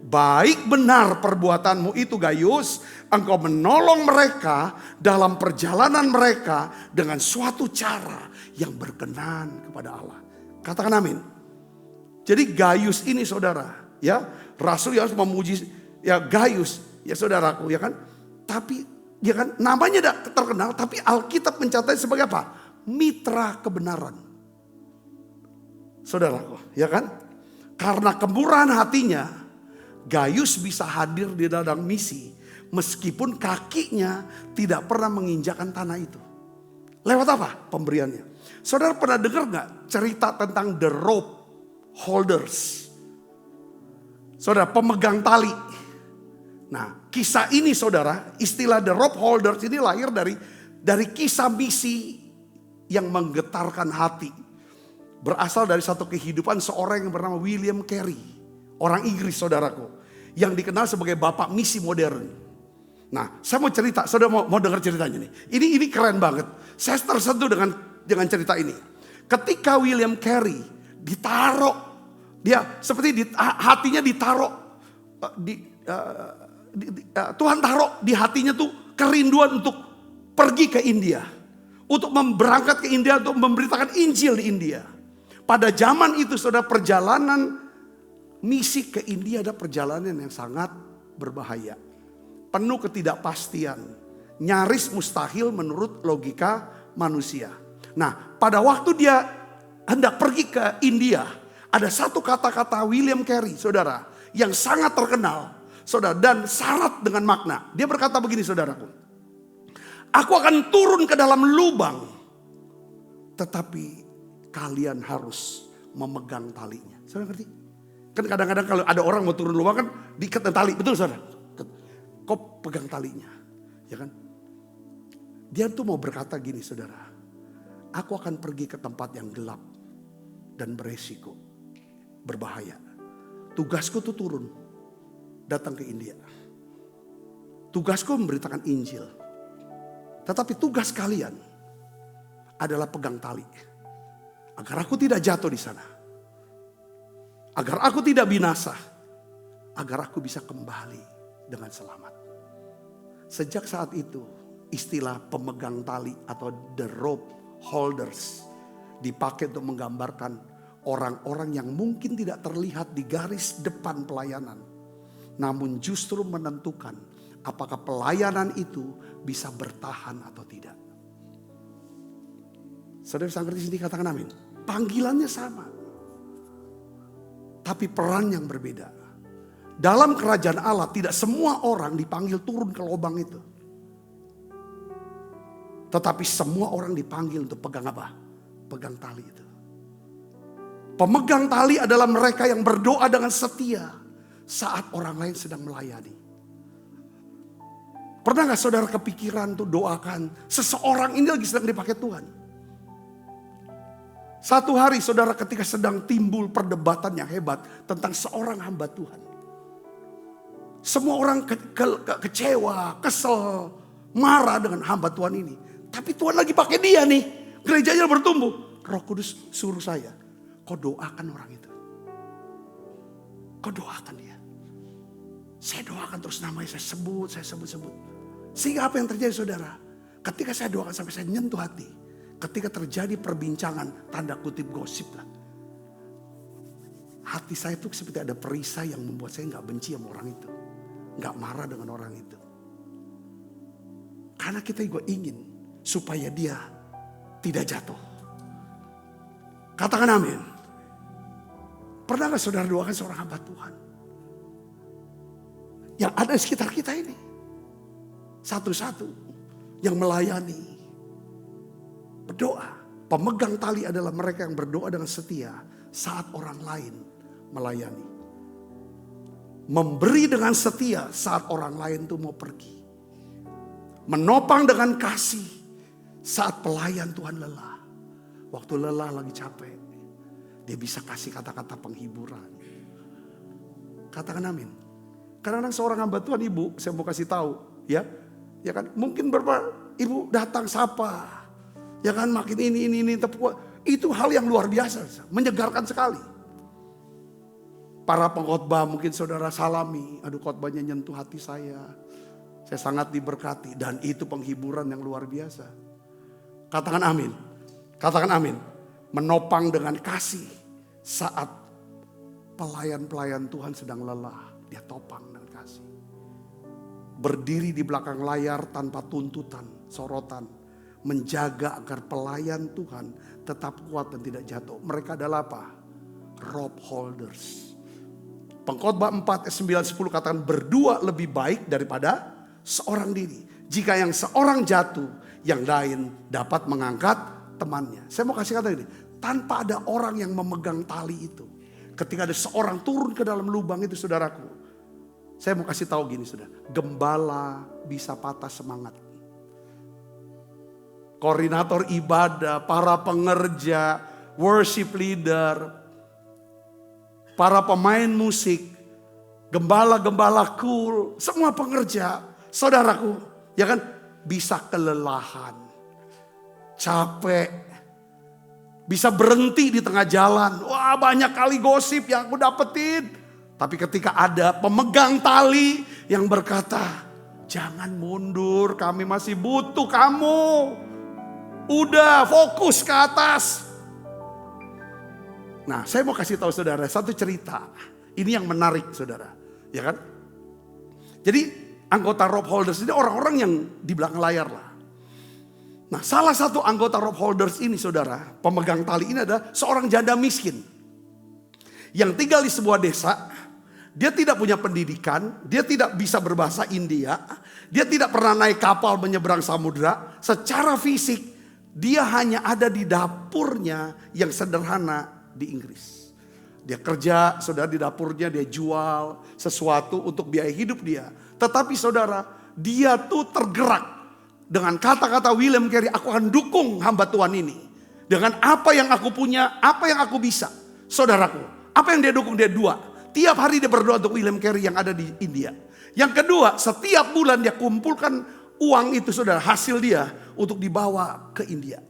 Baik benar perbuatanmu itu Gaius, engkau menolong mereka dalam perjalanan mereka dengan suatu cara yang berkenan kepada Allah. Katakan amin. Jadi Gaius ini saudara, ya, Rasul Yohanes memuji ya Gaius, ya saudaraku, ya kan. Tapi ya kan namanya tidak terkenal, tapi Alkitab mencatatnya sebagai apa? Mitra kebenaran. Saudaraku, ya kan? Karena kemurahan hatinya, Gaius bisa hadir di ladang misi meskipun kakinya tidak pernah menginjakan tanah itu. Lewat apa pemberiannya? Saudara pernah dengar gak cerita tentang the rope holders? Saudara, pemegang tali. Nah kisah ini saudara, istilah the rope holders ini lahir dari kisah misi yang menggetarkan hati. Berasal dari satu kehidupan seorang yang bernama William Carey. Orang Inggris saudaraku, yang dikenal sebagai bapak misi modern. Nah saya mau cerita, saudara mau dengar ceritanya nih. Ini keren banget. Saya tersentuh dengan cerita ini. Ketika William Carey ditaruh, dia seperti hatinya ditaruh, Tuhan taruh di hatinya tuh kerinduan untuk pergi ke India. Untuk berangkat ke India untuk memberitakan Injil di India. Pada zaman itu saudara, perjalanan misi ke India ada perjalanan yang sangat berbahaya. Penuh ketidakpastian. Nyaris mustahil menurut logika manusia. Nah pada waktu dia hendak pergi ke India, ada satu kata-kata William Carey saudara, yang sangat terkenal saudara, dan syarat dengan makna. Dia berkata begini saudaraku, aku akan turun ke dalam lubang, tetapi kalian harus memegang talinya. Saudara ngerti? Kan kadang-kadang kalau ada orang mau turun lubang kan diikat tali, betul saudara? Kau pegang talinya, ya kan? Dia tuh mau berkata gini saudara, aku akan pergi ke tempat yang gelap dan beresiko, berbahaya. Tugasku tuh turun, datang ke India. Tugasku memberitakan Injil. Tetapi tugas kalian adalah pegang tali, agar aku tidak jatuh di sana. Agar aku tidak binasa. Agar aku bisa kembali dengan selamat. Sejak saat itu istilah pemegang tali atau the rope holders dipakai untuk menggambarkan orang-orang yang mungkin tidak terlihat di garis depan pelayanan. Namun justru menentukan apakah pelayanan itu bisa bertahan atau tidak. Saudara bisa ngerti sini, katakan amin. Panggilannya sama. Tapi peran yang berbeda. Dalam kerajaan Allah tidak semua orang dipanggil turun ke lubang itu. Tetapi semua orang dipanggil untuk pegang apa? Pegang tali itu. Pemegang tali adalah mereka yang berdoa dengan setia saat orang lain sedang melayani. Pernah gak saudara kepikiran tuh doakan seseorang ini lagi sedang dipakai Tuhan? Satu hari saudara ketika sedang timbul perdebatan yang hebat tentang seorang hamba Tuhan. Semua orang kecewa, kesel, marah dengan hamba Tuhan ini. Tapi Tuhan lagi pakai dia nih. Gerejanya bertumbuh. Roh Kudus suruh saya, kau doakan orang itu. Kau doakan dia. Saya doakan terus namanya, saya sebut. Sehingga apa yang terjadi saudara? Ketika saya doakan sampai saya nyentuh hati. Ketika terjadi perbincangan, tanda kutip gosip lah. Hati saya tuh seperti ada perisai yang membuat saya gak benci sama orang itu. Gak marah dengan orang itu. Karena kita juga ingin supaya dia tidak jatuh. Katakan amin. Pernah gak saudara doakan seorang hamba Tuhan yang ada di sekitar kita ini? Satu-satu yang melayani. Berdoa. Pemegang tali adalah mereka yang berdoa dengan setia saat orang lain melayani. Memberi dengan setia saat orang lain tuh mau pergi. Menopang dengan kasih saat pelayan Tuhan lelah. Waktu lelah lagi capek, dia bisa kasih kata-kata penghiburan. Katakan amin. Kadang-kadang seorang hamba Tuhan, ibu, saya mau kasih tahu, ya kan, mungkin beberapa ibu datang sapa, ya kan, makin ini tepuk, itu hal yang luar biasa, menyegarkan sekali. Para pengkhotbah mungkin saudara salami, aduh khotbahnya nyentuh hati saya sangat diberkati, dan itu penghiburan yang luar biasa. Katakan amin, katakan amin. Menopang dengan kasih saat pelayan-pelayan Tuhan sedang lelah, dia topang dengan kasih. Berdiri di belakang layar tanpa tuntutan, sorotan, menjaga agar pelayan Tuhan tetap kuat dan tidak jatuh. Mereka adalah apa? Rope holders. Pengkhotbah 4 ayat 9-10 katakan, berdua lebih baik daripada seorang diri. Jika yang seorang jatuh, yang lain dapat mengangkat temannya. Saya mau kasih kata ini, tanpa ada orang yang memegang tali itu, ketika ada seorang turun ke dalam lubang itu, saudaraku, saya mau kasih tahu gini, saudara, gembala bisa patah semangat. Koordinator ibadah, para pengerja, worship leader, para pemain musik, gembala-gembala cool, semua pengerja, saudaraku, ya kan, bisa kelelahan, capek, bisa berhenti di tengah jalan. Wah, banyak kali gosip yang aku dapetin. Tapi ketika ada pemegang tali yang berkata, jangan mundur, kami masih butuh kamu. Udah, fokus ke atas. Nah, saya mau kasih tahu saudara satu cerita. Ini yang menarik, saudara, ya kan? Jadi anggota rope holders ini orang-orang yang di belakang layar lah. Nah, salah satu anggota rope holders ini, saudara, pemegang tali ini adalah seorang janda miskin yang tinggal di sebuah desa. Dia tidak punya pendidikan, dia tidak bisa berbahasa India, dia tidak pernah naik kapal menyeberang samudra. Secara fisik, dia hanya ada di dapurnya yang sederhana di Inggris. Dia kerja, saudara, di dapurnya, dia jual sesuatu untuk biaya hidup dia. Tetapi saudara, dia tuh tergerak dengan kata-kata William Carey, aku akan dukung hamba Tuhan ini. Dengan apa yang aku punya, apa yang aku bisa. Saudaraku, apa yang dia dukung? Dia dua. Tiap hari dia berdoa untuk William Carey yang ada di India. Yang kedua, setiap bulan dia kumpulkan uang itu, saudara, hasil dia untuk dibawa ke India.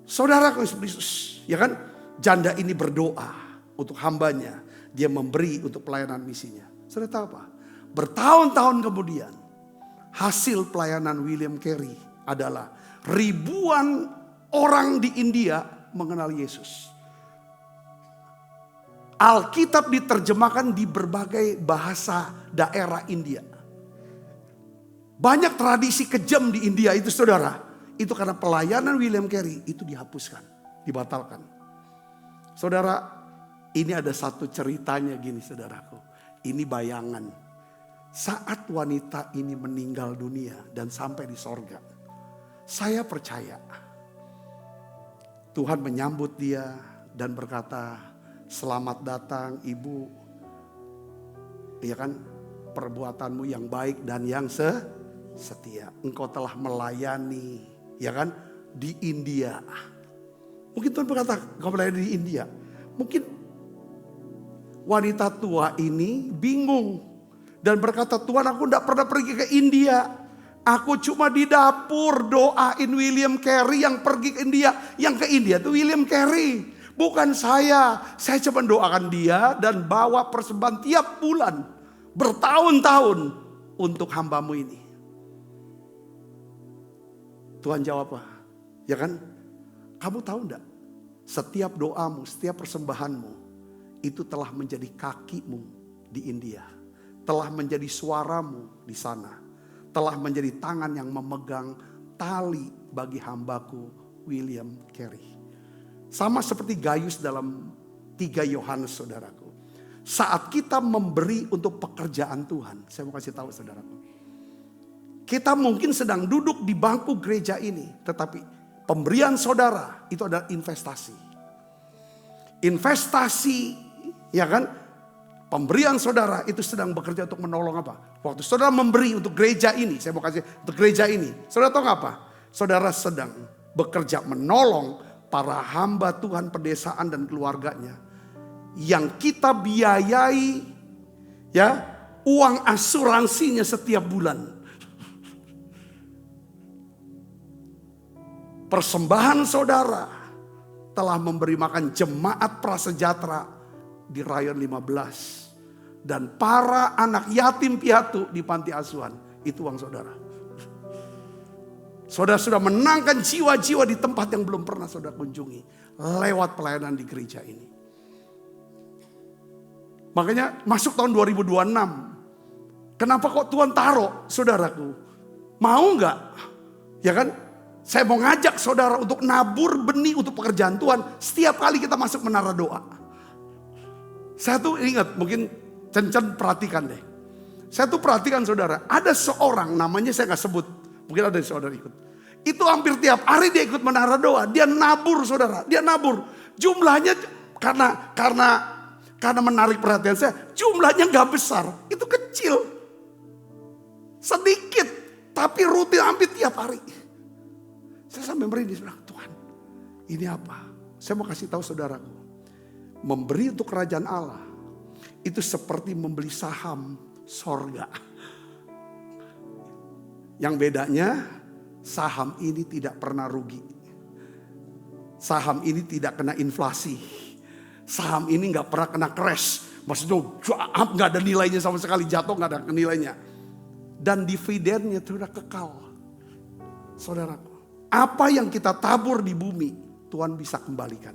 Saudaraku Yesus, ya kan? Janda ini berdoa untuk hambanya. Dia memberi untuk pelayanan misinya. Saudara tahu apa? Bertahun-tahun kemudian, hasil pelayanan William Carey adalah ribuan orang di India mengenal Yesus. Alkitab diterjemahkan di berbagai bahasa daerah India. Banyak tradisi kejam di India itu, saudara. Itu karena pelayanan William Carey itu dihapuskan, dibatalkan. Saudara, ini ada satu ceritanya gini, saudaraku. Ini bayangan. Saat wanita ini meninggal dunia dan sampai di sorga, saya percaya Tuhan menyambut dia dan berkata, selamat datang ibu, ya kan, perbuatanmu yang baik dan yang setia. Engkau telah melayani, ya kan, di India. Mungkin Tuhan berkata, engkau melayani di India. Mungkin wanita tua ini bingung dan berkata, Tuhan, aku tidak pernah pergi ke India. Aku cuma di dapur doain William Carey yang pergi ke India. Yang ke India itu William Carey, bukan saya. Saya cuma doakan dia dan bawa persembahan tiap bulan bertahun-tahun untuk hambamu ini. Tuhan jawab apa? Ya kan? Kamu tahu enggak? Setiap doamu, setiap persembahanmu itu telah menjadi kakimu di India. Telah menjadi suaramu di sana. Telah menjadi tangan yang memegang tali bagi hambaku William Carey. Sama seperti Gaius dalam 3 Yohanes, saudaraku. Saat kita memberi untuk pekerjaan Tuhan, saya mau kasih tahu saudaraku. Kita mungkin sedang duduk di bangku gereja ini, tetapi Pemberian saudara itu adalah investasi. Investasi, ya kan? Pemberian saudara itu sedang bekerja untuk menolong apa? Waktu saudara memberi untuk gereja ini, saya mau kasih untuk gereja ini. Saudara tahu nggak apa? Saudara sedang bekerja menolong para hamba Tuhan pedesaan dan keluarganya. Yang kita biayai, ya, uang asuransinya setiap bulan. Persembahan saudara telah memberi makan jemaat prasejahtera di Rayon 15. Dan para anak yatim piatu di panti asuhan. Itu uang saudara. Saudara sudah menangkan jiwa-jiwa di tempat yang belum pernah saudara kunjungi. Lewat pelayanan di gereja ini. Makanya masuk tahun 2026. Kenapa kok Tuhan taruh saudaraku? Mau nggak? Ya kan? Saya mau ngajak saudara untuk nabur benih untuk pekerjaan Tuhan. Setiap kali kita masuk menara doa. Saya tuh ingat, mungkin Cen perhatikan deh. Saya tuh perhatikan saudara. Ada seorang namanya saya gak sebut. Mungkin ada saudara ikut. Itu hampir tiap hari dia ikut menara doa. Dia nabur saudara. Dia nabur. Jumlahnya karena menarik perhatian saya. Jumlahnya gak besar. Itu kecil. Sedikit. Tapi rutin hampir tiap hari. Saya sampai merinding. Tuhan, ini apa? Saya mau kasih tahu saudaraku. Memberi untuk kerajaan Allah. Itu seperti membeli saham sorga. Yang bedanya saham ini tidak pernah rugi. Saham ini tidak kena inflasi. Saham ini gak pernah kena crash. Maksudnya gak ada nilainya sama sekali, jatuh gak ada nilainya. Dan dividennya sudah kekal. Saudaraku, apa yang kita tabur di bumi Tuhan bisa kembalikan.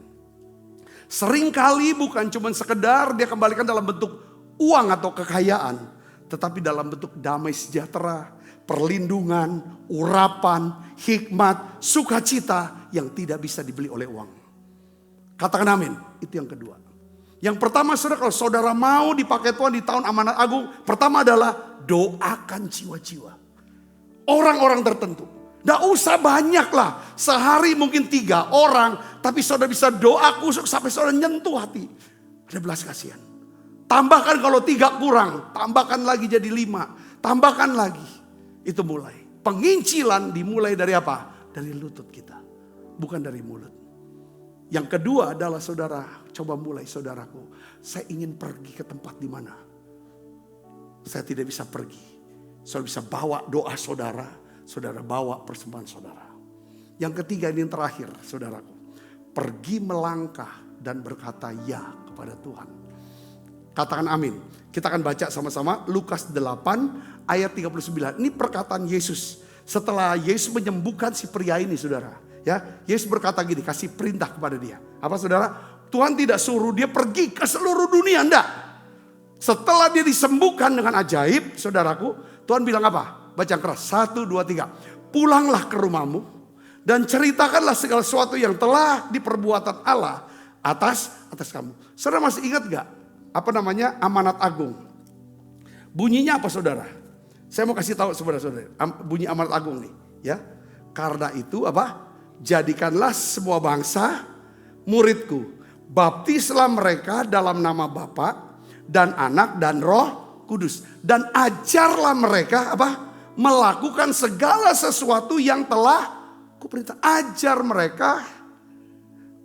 Seringkali bukan cuma sekedar dia kembalikan dalam bentuk uang atau kekayaan. Tetapi dalam bentuk damai sejahtera, perlindungan, urapan, hikmat, sukacita yang tidak bisa dibeli oleh uang. Katakan amin, itu yang kedua. Yang pertama saudara, kalau saudara mau dipakai Tuhan di tahun amanat agung. Pertama adalah doakan jiwa-jiwa. Orang-orang tertentu. Gak usah banyak lah. Sehari mungkin 3 orang. Tapi saudara bisa doa kusuk sampai saudara nyentuh hati. Ada belas kasihan. Tambahkan kalau 3 kurang. Tambahkan lagi jadi 5. Tambahkan lagi. Itu mulai. Pengincilan dimulai dari apa? Dari lutut kita. Bukan dari mulut. Yang kedua adalah saudara. Coba mulai saudaraku. Saya ingin pergi ke tempat di mana. Saya tidak bisa pergi. Saudara bisa bawa doa saudara. Saudara bawa persembahan saudara. Yang ketiga ini yang terakhir saudaraku. Pergi melangkah dan berkata ya kepada Tuhan. Katakan amin. Kita akan baca sama-sama Lukas 8 ayat 39. Ini perkataan Yesus. Setelah Yesus menyembuhkan si pria ini saudara. Ya, Yesus berkata gini, kasih perintah kepada dia. Apa saudara? Tuhan tidak suruh dia pergi ke seluruh dunia, enggak. Setelah dia disembuhkan dengan ajaib saudaraku. Tuhan bilang apa? Baca keras, 1, 2, 3. Pulanglah ke rumahmu dan ceritakanlah segala sesuatu yang telah diperbuatan Allah atas kamu. Saudara masih ingat gak? Apa namanya? Amanat agung. Bunyinya apa saudara? Saya mau kasih tahu saudara-saudara. Bunyi amanat agung nih. Ya. Karena itu apa? Jadikanlah semua bangsa muridku. Baptislah mereka dalam nama Bapa dan Anak dan Roh Kudus. Dan ajarlah mereka apa? Melakukan segala sesuatu yang telah kuperintah. Ajar mereka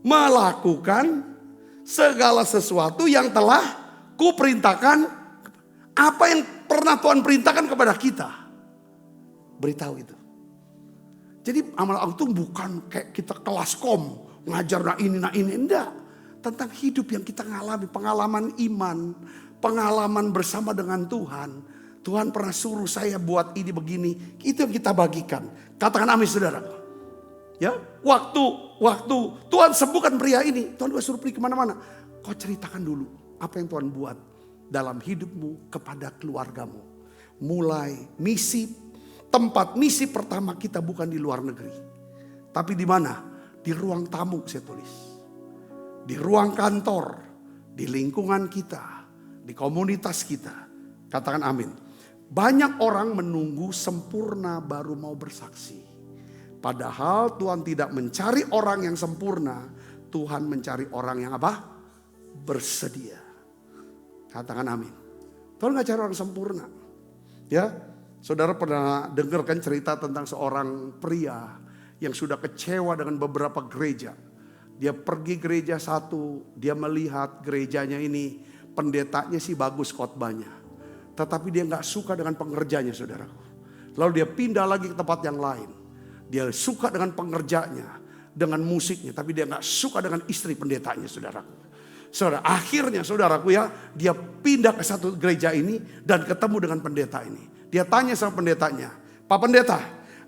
melakukan segala sesuatu yang telah kuperintahkan. Apa yang pernah Tuhan perintahkan kepada kita. Beritahu itu. Jadi amal itu bukan kayak kita kelas kom. Ngajar nah ini. Enggak. Tentang hidup yang kita ngalami. Pengalaman iman. Pengalaman bersama dengan Tuhan. Tuhan pernah suruh saya buat ini begini. Itu yang kita bagikan. Katakan amin saudara. Ya, waktu Tuhan sembuhkan pria ini. Tuhan juga suruh pergi kemana-mana. Kau ceritakan dulu apa yang Tuhan buat dalam hidupmu kepada keluargamu. Mulai tempat misi pertama kita bukan di luar negeri. Tapi di mana? Di ruang tamu saya tulis. Di ruang kantor. Di lingkungan kita. Di komunitas kita. Katakan amin. Banyak orang menunggu sempurna baru mau bersaksi. Padahal Tuhan tidak mencari orang yang sempurna. Tuhan mencari orang yang apa? Bersedia. Katakan amin. Tuhan gak cari orang sempurna. Ya, saudara pernah dengar kan cerita tentang seorang pria yang sudah kecewa dengan beberapa gereja. Dia pergi gereja satu, dia melihat gerejanya ini, pendetanya sih bagus khotbahnya. Tetapi dia gak suka dengan pengerjanya, saudaraku. Lalu dia pindah lagi ke tempat yang lain. Dia suka dengan pengerjanya, dengan musiknya, tapi dia gak suka dengan istri pendetanya, saudaraku. Saudara, akhirnya saudaraku ya, dia pindah ke satu gereja ini dan ketemu dengan pendeta ini. Dia tanya sama pendetanya, Pak Pendeta,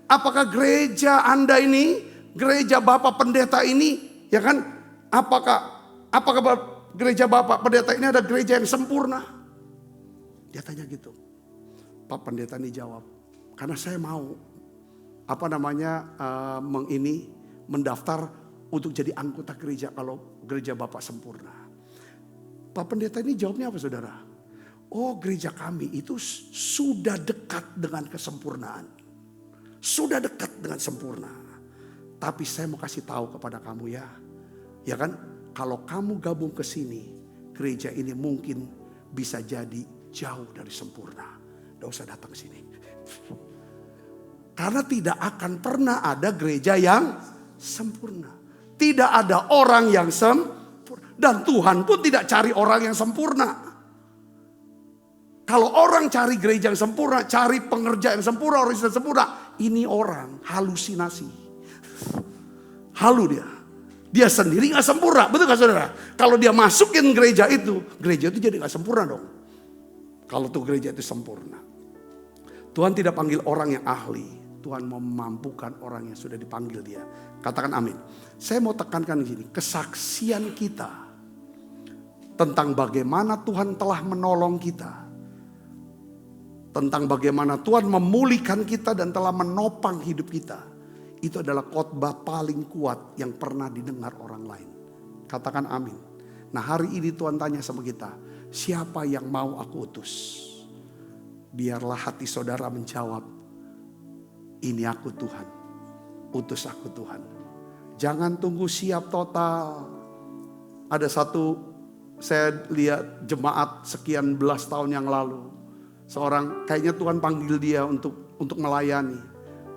apakah gereja Anda ini, gereja Bapak Pendeta ini, ya kan? Apakah gereja Bapak Pendeta ini ada gereja yang sempurna? Dia tanya gitu. Pak Pendeta ini jawab, karena saya mau mendaftar untuk jadi anggota gereja kalau gereja Bapak sempurna. Pak Pendeta ini jawabnya apa, saudara? Oh, gereja kami itu sudah dekat dengan kesempurnaan. Sudah dekat dengan sempurna. Tapi saya mau kasih tahu kepada kamu ya. Ya kan? Kalau kamu gabung ke sini, gereja ini mungkin bisa jadi jauh dari sempurna. Tidak usah datang ke sini. Karena tidak akan pernah ada gereja yang sempurna. Tidak ada orang yang sempurna. Dan Tuhan pun tidak cari orang yang sempurna. Kalau orang cari gereja yang sempurna, cari pengerja yang sempurna, orang yang sempurna. Ini orang halusinasi. Halu dia. Dia sendiri gak sempurna. Betul gak, saudara? Kalau dia masukin gereja itu jadi gak sempurna dong. Kalau tuh gereja itu sempurna. Tuhan tidak panggil orang yang ahli. Tuhan mau memampukan orang yang sudah dipanggil dia. Katakan amin. Saya mau tekankan gini. Kesaksian kita tentang bagaimana Tuhan telah menolong kita. Tentang bagaimana Tuhan memulihkan kita dan telah menopang hidup kita. Itu adalah khotbah paling kuat yang pernah didengar orang lain. Katakan amin. Nah, hari ini Tuhan tanya sama kita. Siapa yang mau aku utus? Biarlah hati saudara menjawab. Ini aku Tuhan, utus aku Tuhan. Jangan tunggu siap total. Ada saya lihat jemaat sekian belas tahun yang lalu. Seorang kayaknya Tuhan panggil dia untuk melayani.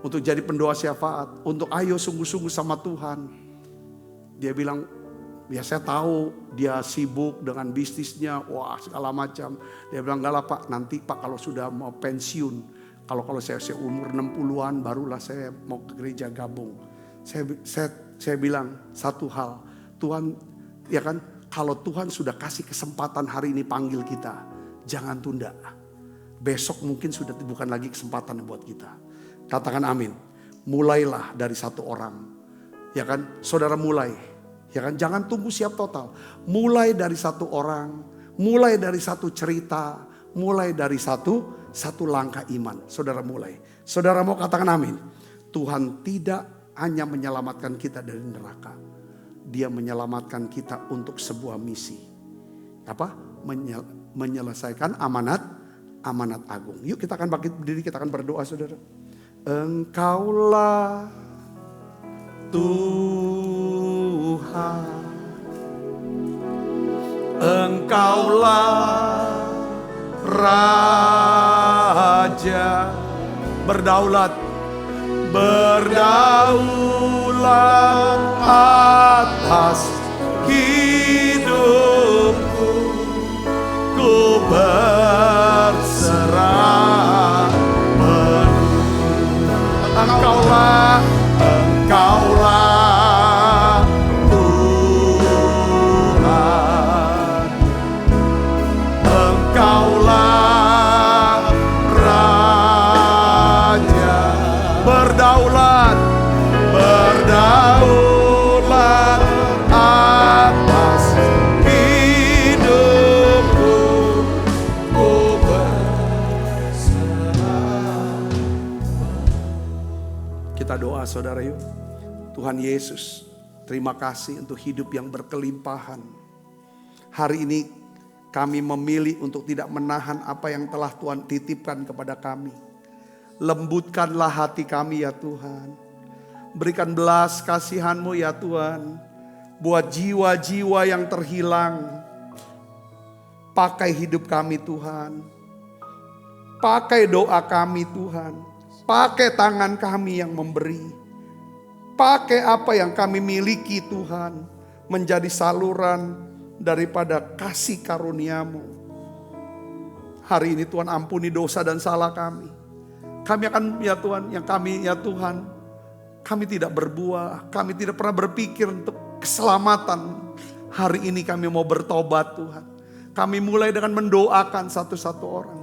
Untuk jadi pendoa syafaat. Untuk ayo sungguh-sungguh sama Tuhan. Dia bilang, ya saya tahu dia sibuk dengan bisnisnya. Wah segala macam. Dia bilang, enggak lah Pak, nanti Pak kalau sudah mau pensiun. Kalau saya umur 60-an barulah saya mau ke gereja gabung. Saya bilang satu hal. Tuhan, ya kan, kalau Tuhan sudah kasih kesempatan hari ini panggil kita, jangan tunda. Besok mungkin sudah bukan lagi kesempatan buat kita. Katakan amin. Mulailah dari satu orang. Ya kan, saudara mulai. Ya kan, jangan tunggu siap total. Mulai dari satu orang, mulai dari satu cerita, mulai dari satu langkah iman. Saudara mulai. Saudara mau katakan amin. Tuhan tidak hanya menyelamatkan kita dari neraka. Dia menyelamatkan kita untuk sebuah misi. Apa? Menyelesaikan amanat agung. Yuk kita akan bangkit berdiri, kita akan berdoa, saudara. Engkaulah Tuhan. Engkaulah Raja berdaulat atas hidupku, ku berserah penuh. Engkaulah Tuhan, Engkaulah Raja berdaulat atas hidupku, ku berserah. Kita doa, saudara, yuk. Tuhan Yesus, terima kasih untuk hidup yang berkelimpahan. Hari ini kami memilih untuk tidak menahan apa yang telah Tuhan titipkan kepada kami. Lembutkanlah hati kami ya Tuhan. Berikan belas kasihan-Mu ya Tuhan. Buat jiwa-jiwa yang terhilang. Pakai hidup kami Tuhan. Pakai doa kami Tuhan. Pakai tangan kami yang memberi. Pakai apa yang kami miliki Tuhan. Menjadi saluran daripada kasih karunia-Mu. Hari ini Tuhan ampuni dosa dan salah kami. Kami akan ya Tuhan, yang kami ya Tuhan, kami tidak berbuah, kami tidak pernah berpikir untuk keselamatan. Hari ini kami mau bertobat Tuhan. Kami mulai dengan mendoakan satu-satu orang.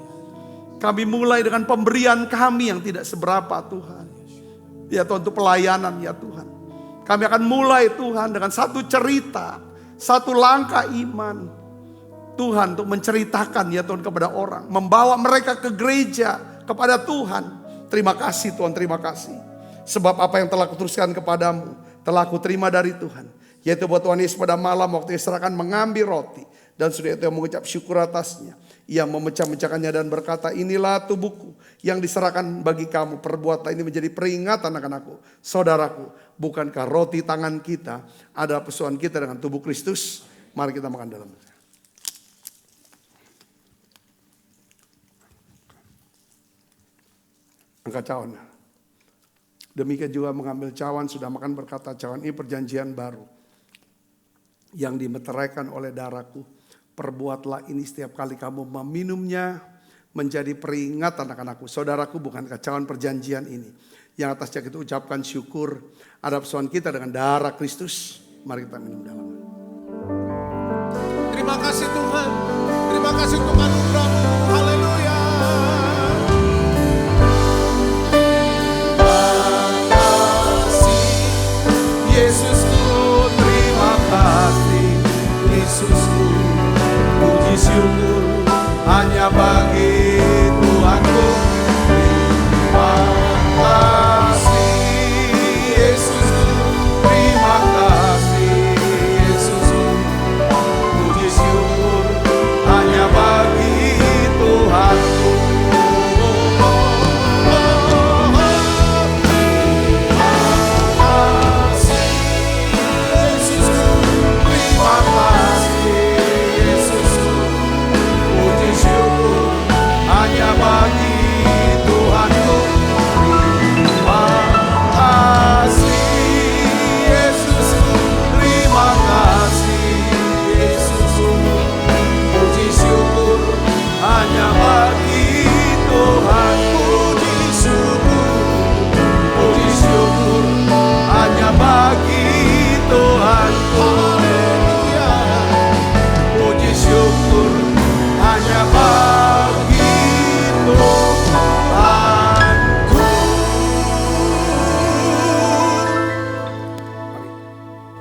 Kami mulai dengan pemberian kami yang tidak seberapa Tuhan. Ya Tuhan, untuk pelayanan ya Tuhan. Kami akan mulai Tuhan dengan satu cerita, satu langkah iman. Tuhan untuk menceritakan ya Tuhan kepada orang. Membawa mereka ke gereja, kepada Tuhan. Terima kasih Tuhan, terima kasih. Sebab apa yang telah kuteruskan kepadamu, telah kuterima dari Tuhan. Yaitu buat Tuhan Yesus pada malam waktu diserahkan mengambil roti. Dan sudah itu yang mengucap syukur atasnya. Ia memecah-mecahkannya dan berkata, inilah tubuhku yang diserahkan bagi kamu. Perbuatlah ini menjadi peringatan akan aku. Saudaraku, bukankah roti tangan kita adalah persoalan kita dengan tubuh Kristus? Mari kita makan dalam. Angkat cawan. Demikian juga mengambil cawan, sudah makan berkata, cawan ini perjanjian baru. Yang dimeteraikan oleh darahku. Perbuatlah ini setiap kali kamu meminumnya, menjadi peringatan akan aku. Saudaraku, bukankah cawan perjanjian ini. Yang atasnya kita ucapkan syukur. Ada persoalan kita dengan darah Kristus. Mari kita minum dalam. Terima kasih Tuhan. Terima kasih untuk anugerah-Mu. Haleluya. Yesusku, terima kasih. Yesusku, puji syukur hanya bagi Tuhanku. Terima kasih Yesusku, terima kasih Yesusku, puji syukur hanya bagi Tuhanku.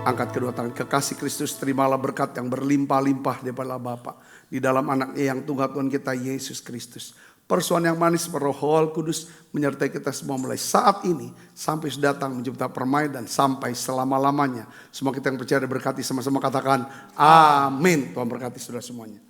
Angkat kedua tangan, kekasih Kristus, terimalah berkat yang berlimpah-limpah daripada Bapa di dalam anaknya yang tunggal Tuhan kita Yesus Kristus. Persoalan yang manis Roh Kudus menyertai kita semua mulai saat ini sampai sudah datang menjemput permainan sampai selama-lamanya. Semua kita yang percaya diberkati sama-sama katakan amin. Tuhan berkati saudara semuanya.